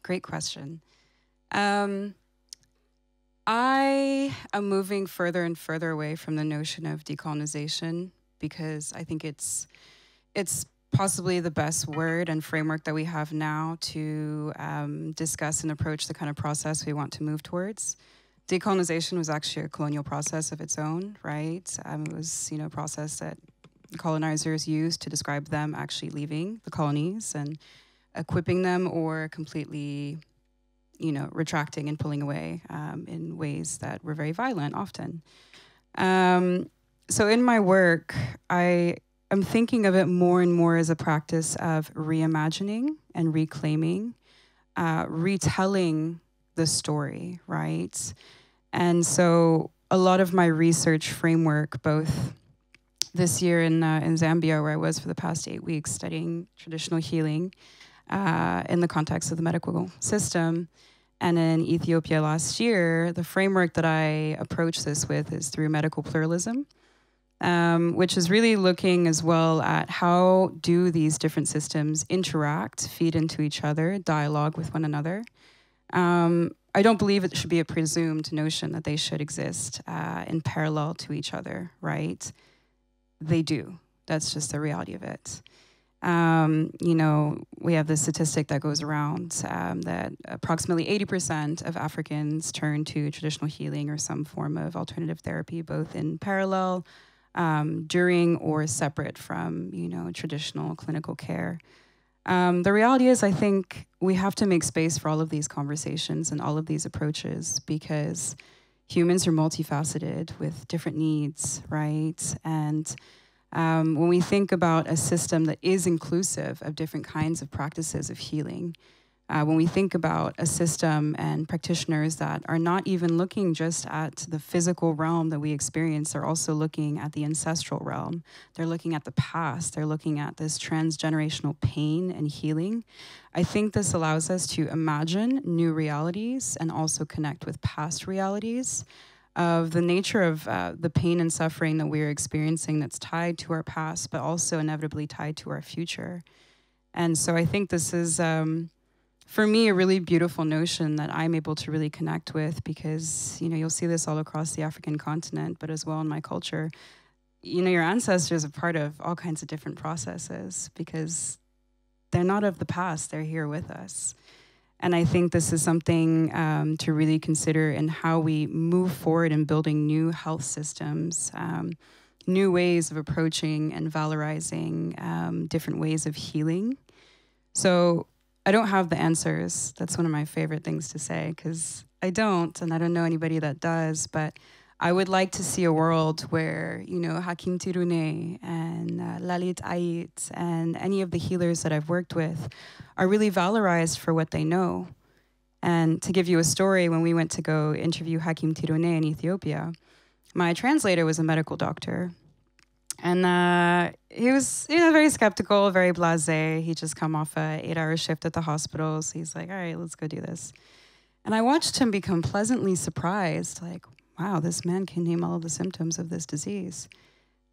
A: Great question. I am moving further and further away from the notion of decolonization, because I think it's possibly the best word and framework that we have now to discuss and approach the kind of process we want to move towards. Decolonization was actually a colonial process of its own, right? It was, a process that colonizers used to describe them actually leaving the colonies and equipping them, or completely, retracting and pulling away in ways that were very violent often. So in my work, I'm thinking of it more and more as a practice of reimagining and reclaiming, retelling the story, right? And so a lot of my research framework, both this year in Zambia, where I was for the past 8 weeks studying traditional healing in the context of the medical system, and in Ethiopia last year, the framework that I approach this with is through medical pluralism, which is really looking as well at how do these different systems interact, feed into each other, dialogue with one another. I don't believe it should be a presumed notion that they should exist in parallel to each other, right? They do. That's just the reality of it. We have this statistic that goes around that approximately 80% of Africans turn to traditional healing or some form of alternative therapy, both in parallel, during, or separate from, traditional clinical care. The reality is, I think we have to make space for all of these conversations and all of these approaches, because humans are multifaceted with different needs, right? And when we think about a system that is inclusive of different kinds of practices of healing, when we think about a system and practitioners that are not even looking just at the physical realm that we experience, they're also looking at the ancestral realm. They're looking at the past. They're looking at this transgenerational pain and healing. I think this allows us to imagine new realities and also connect with past realities of the nature of the pain and suffering that we're experiencing that's tied to our past, but also inevitably tied to our future. And so I think this is, for me, a really beautiful notion that I'm able to really connect with, because, you'll see this all across the African continent, but as well in my culture. Your ancestors are part of all kinds of different processes because they're not of the past, they're here with us. And I think this is something to really consider in how we move forward in building new health systems, new ways of approaching and valorizing different ways of healing. So I don't have the answers. That's one of my favorite things to say, because I don't, and I don't know anybody that does, but I would like to see a world where, Hakim Tirune and Lalit Ait and any of the healers that I've worked with are really valorized for what they know. And to give you a story, when we went to go interview Hakim Tirune in Ethiopia, my translator was a medical doctor. And he was, very skeptical, very blasé. He'd just come off a 8-hour shift at the hospital. So he's like, all right, let's go do this. And I watched him become pleasantly surprised, like, wow, this man can name all of the symptoms of this disease.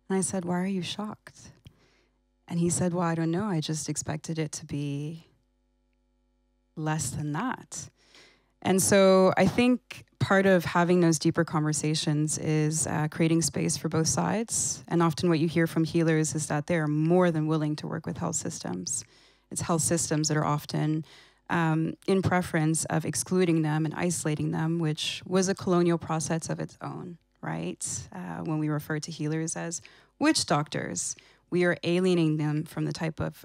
A: And I said, why are you shocked? And he said, well, I don't know. I just expected it to be less than that. And so I think part of having those deeper conversations is creating space for both sides. And often what you hear from healers is that they're more than willing to work with health systems. It's health systems that are often in preference of excluding them and isolating them, which was a colonial process of its own, right? When we refer to healers as witch doctors, we are alienating them from the type of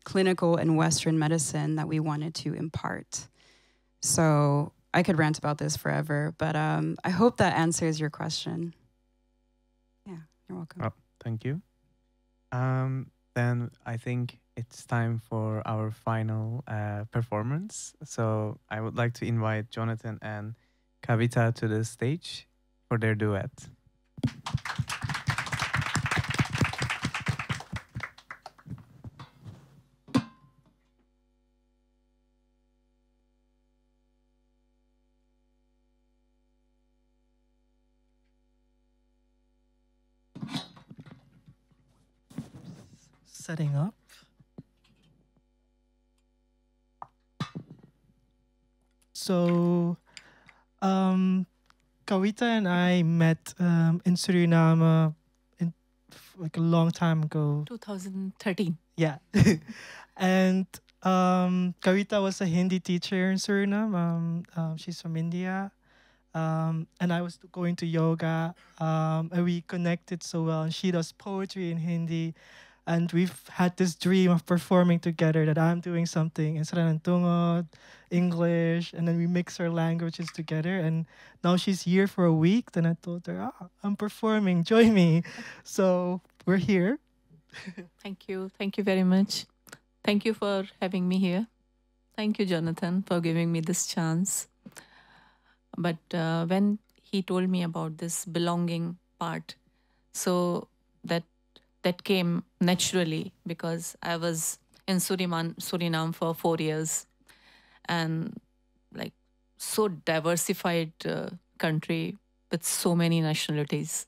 A: clinical and Western medicine that we wanted to impart. So I could rant about this forever, but I hope that answers your question. Yeah, you're welcome.
R: Oh, thank you. Then I think it's time for our final performance. So I would like to invite Jonathan and Kavita to the stage for their duet.
U: Setting up. So, Kavita and I met in Suriname in like a long time ago.
H: 2013.
U: Yeah. And Kavita was a Hindi teacher in Suriname. She's from India. And I was going to yoga, and we connected so well. And she does poetry in Hindi. And we've had this dream of performing together, that I'm doing something in Sranantungod, English, and then we mix our languages together. And now she's here for a week. Then I told her, I'm performing, join me. So we're here.
H: Thank you. Thank you very much. Thank you for having me here. Thank you, Jonathan, for giving me this chance. But when he told me about this belonging part, so that came naturally, because I was in Suriname for 4 years, and like so diversified country with so many nationalities.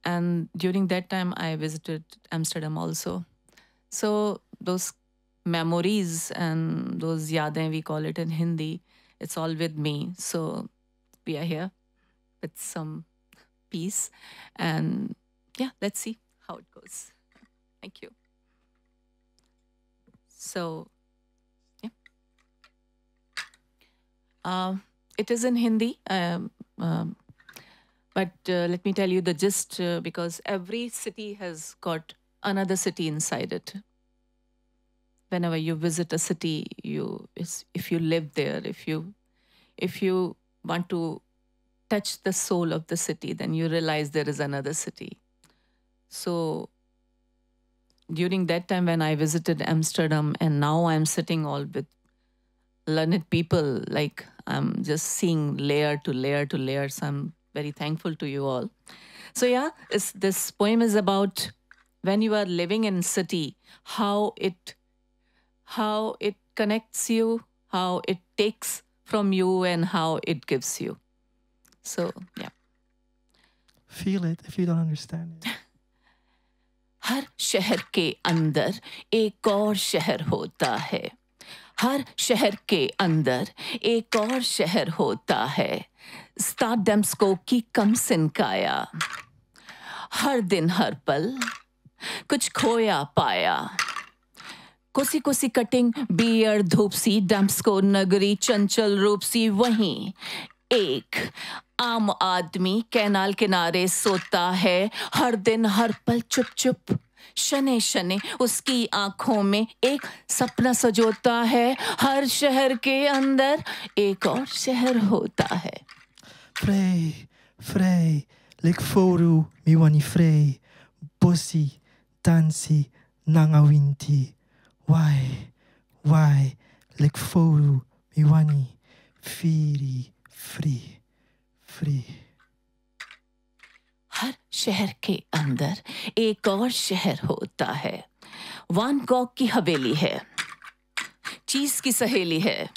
H: And during that time, I visited Amsterdam also. So those memories and those yadein, we call it in Hindi, it's all with me. So we are here with some peace. And yeah, let's see how it goes. Thank you. So, yeah. It is in Hindi. But let me tell you the gist, because every city has got another city inside it. Whenever you visit a city, if you live there, if you want to touch the soul of the city, then you realize there is another city. So during that time when I visited Amsterdam, and now I'm sitting all with learned people, like I'm just seeing layer to layer to layer. So I'm very thankful to you all. So yeah, this poem is about when you are living in city, how it connects you, how it takes from you, and how it gives you. So yeah.
U: Feel it if you don't understand it.
H: हर शहर के अंदर एक और शहर होता है. हर शहर के अंदर एक और शहर होता है. स्टारडम्स्को की कम सिनकाया. हर दिन हर पल कुछ खोया पाया. कोसी कोसी कटिंग बियर धूप सी. डम्स्को नगरी चंचल रूप सी. वहीं एक आम आदमी कैनाल किनारे सोता है. हर दिन हर पल चुप चुप शने शने उसकी आंखों में एक सपना सजोता है. हर शहर के अंदर एक और शहर होता है.
U: Frei, frei, lik foru miwani frei. Bosi, dansi, nangawinti. Why, lik foru miwani firi, free.
H: हर शहर के अंदर एक और शहर होता है. वान गॉग की हवेली है. चीज की सहेली है.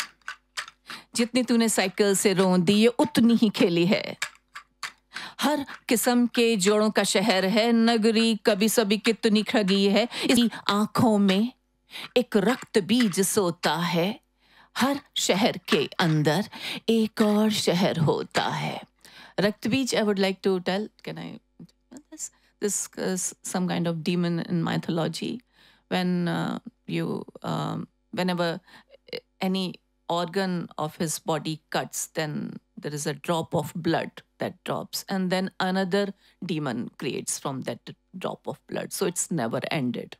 H: जितनी तूने साइकिल से रोंदी ये उतनी ही खेली है. हर किस्म के जोड़ों का शहर है. नगरी कभी सभी कितनी खगी है. इसकी आंखों में एक रक्त बीज सोता है. हर शहर के अंदर एक और शहर होता है. रक्त बीज, I would like to tell, can I? This is some kind of demon in mythology. When whenever any organ of his body cuts, then there is a drop of blood that drops, and then another demon creates from that drop of blood. So it's never ended.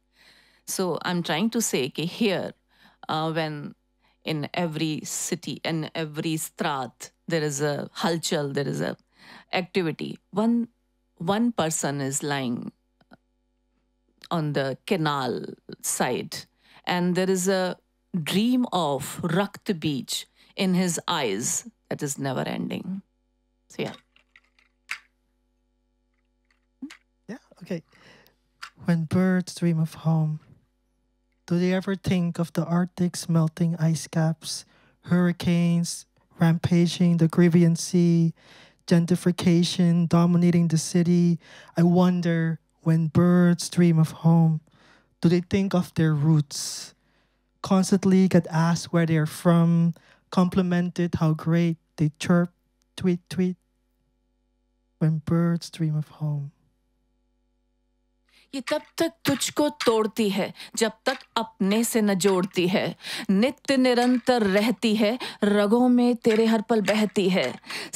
H: So I'm trying to say that here, when in every city and every strat, there is a halchal, there is a activity. One person is lying on the canal side, and there is a dream of Rakt Beach in his eyes that is never ending. So yeah.
U: Yeah, okay. When birds dream of home, do they ever think of the Arctic's melting ice caps, hurricanes rampaging the Caribbean Sea, gentrification dominating the city? I wonder, when birds dream of home, do they think of their roots? Constantly get asked where they are from, complimented how great they chirp, tweet. When birds dream of home.
I: ये तब तक तुझको तोड़ती है जब तक अपने से न जोड़ती है नित्य निरंतर रहती है रगों में तेरे हर पल बहती है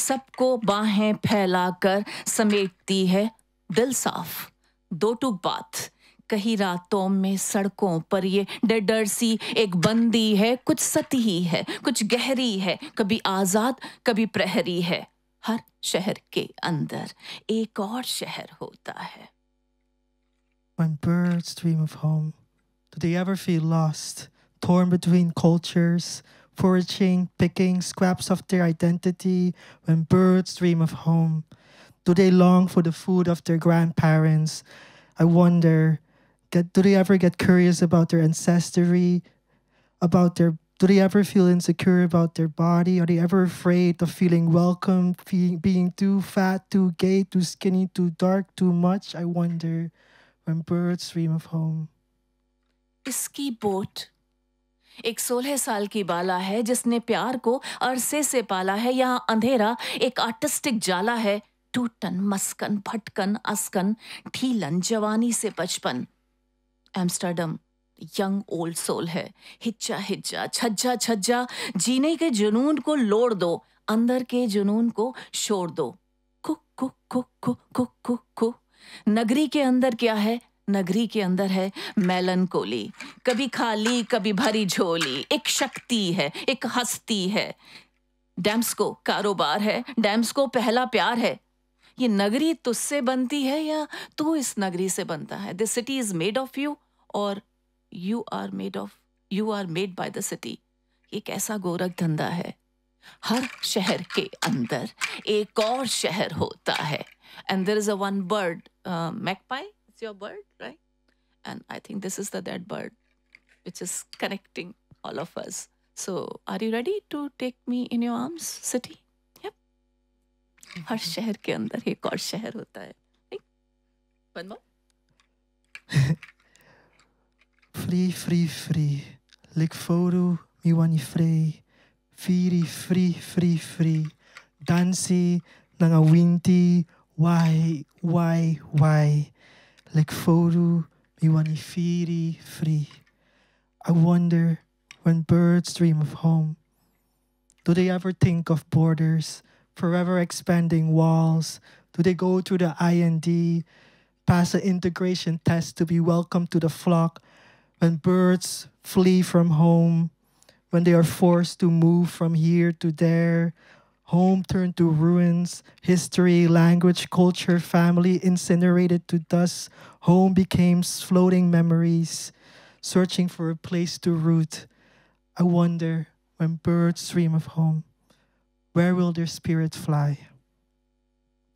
I: सबको बाहें फैलाकर समेटती है दिल साफ दो टूक बात कहीं रातों में सड़कों पर ये डर सी एक बंदी है कुछ सतही है कुछ गहरी है कभी आजाद कभी प्रहरी है हर शहर के अंदर एक और शहर होता है
V: When birds dream of home, do they ever feel lost, torn between cultures, foraging, picking scraps of their identity? When birds dream of home, do they long for the food of their grandparents? I wonder, do they ever get curious about their ancestry, do they ever feel insecure about their body? Are they ever afraid of feeling welcome, being too fat, too gay, too skinny, too dark, too much? I wonder. When birds dream of home.
I: इसकी boat एक 16 साल की बाला है जिसने प्यार को अरसे से पाला है यहाँ अंधेरा एक आर्टिस्टिक जाला है टूटन मस्कन भटकन अस्कन ढीलन जवानी से बचपन एम्स्टर्डम यंग ओल्ड सोल है हिज्जा हिज्जा छज्जा छज्जा जीने के जुनून को लोड़ दो अंदर के जुनून को छोड़ दो cook cook cook cook cook cook cook नगरी के अंदर क्या है नगरी के अंदर है मेलनकोली कभी खाली कभी भरी झोली एक शक्ति है एक हस्ती है डैम्स को कारोबार है डैम्स को पहला प्यार है ये नगरी तुझसे बनती है या तू इस नगरी से बनता है this city is made of you और you are made by the city ये कैसा गोरख धंधा है हर शहर के अंदर एक और शहर होता है and there is a one bird magpie it's your bird right and I think this is that bird which is connecting all of us so are you ready to take me in your arms city yep हर शहर के अंदर एक और शहर होता है right? one more
V: free free free lik foru mi wani free free dansi nanga winti why like foru mi wani free I wonder when birds dream of home do they ever think of borders forever expanding walls do they go through the IND pass an integration test to be welcomed to the flock when birds flee from home when they are forced to move from here to there home turned to ruins, history, language, culture, family incinerated to dust. Home became floating memories, searching for a place to root. I wonder when birds dream of home, where will their spirit fly?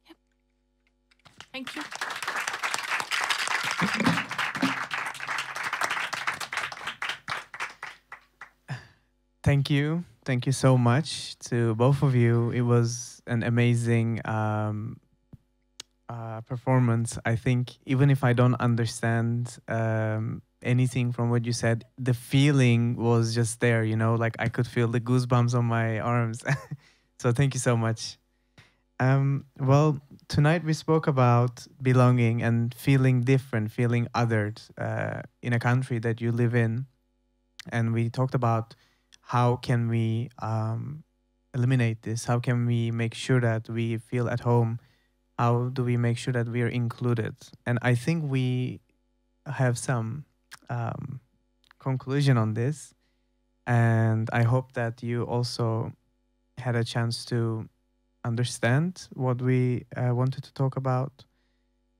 I: Yep. Thank you.
R: Thank you. Thank you so much to both of you. It was an amazing performance. I think even if I don't understand anything from what you said, the feeling was just there, you know, like I could feel the goosebumps on my arms. So thank you so much. Well, tonight we spoke about belonging and feeling different, feeling othered in a country that you live in. And we talked about how can we eliminate this? How can we make sure that we feel at home? How do we make sure that we are included? And I think we have some conclusion on this. And I hope that you also had a chance to understand what we wanted to talk about.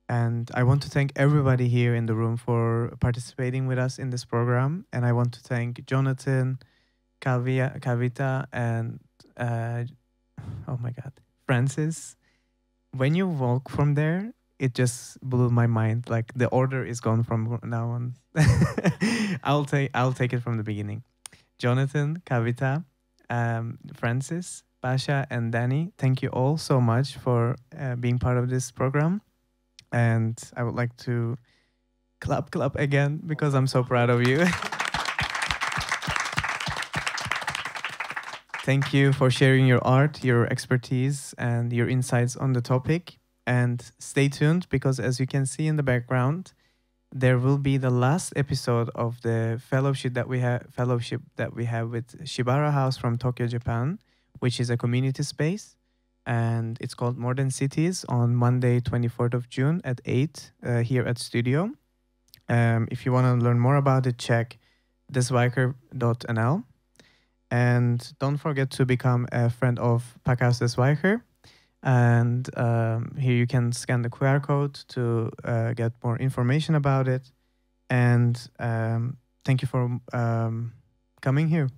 R: And I want to thank everybody here in the room for participating with us in this program. And I want to thank Jonathan, Kavita, and oh my God, Francis. When you walk from there, it just blew my mind. Like the order is gone from now on. I'll take it from the beginning. Jonathan, Kavita, Francis, Pasha, and Danny, thank you all so much for being part of this program. And I would like to clap again because I'm so proud of you. Thank you for sharing your art, your expertise, and your insights on the topic. And stay tuned because as you can see in the background, there will be the last episode of the fellowship that we have with Shibara House from Tokyo, Japan, which is a community space, and it's called More Than Cities, on Monday, 24th of June at 8 here at studio. If you want to learn more about it, check deswijker.nl. And don't forget to become a friend of Pakhuis de Zwijger. And here you can scan the QR code to get more information about it. And thank you for coming here.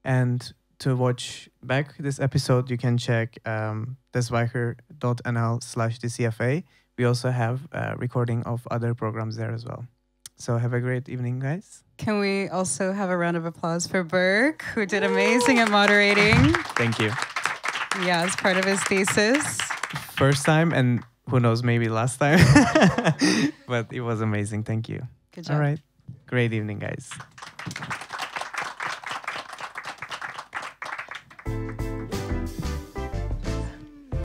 R: And to watch back this episode, you can check deswijker.nl/DCFA. We also have a recording of other programs there as well. So have a great evening, guys.
A: Can we also have a round of applause for Burke, who did amazing at moderating?
R: Thank you.
A: Yeah, as part of his thesis.
R: First time, and who knows, maybe last time. But it was amazing. Thank you.
A: Good job.
R: All right. Great evening, guys.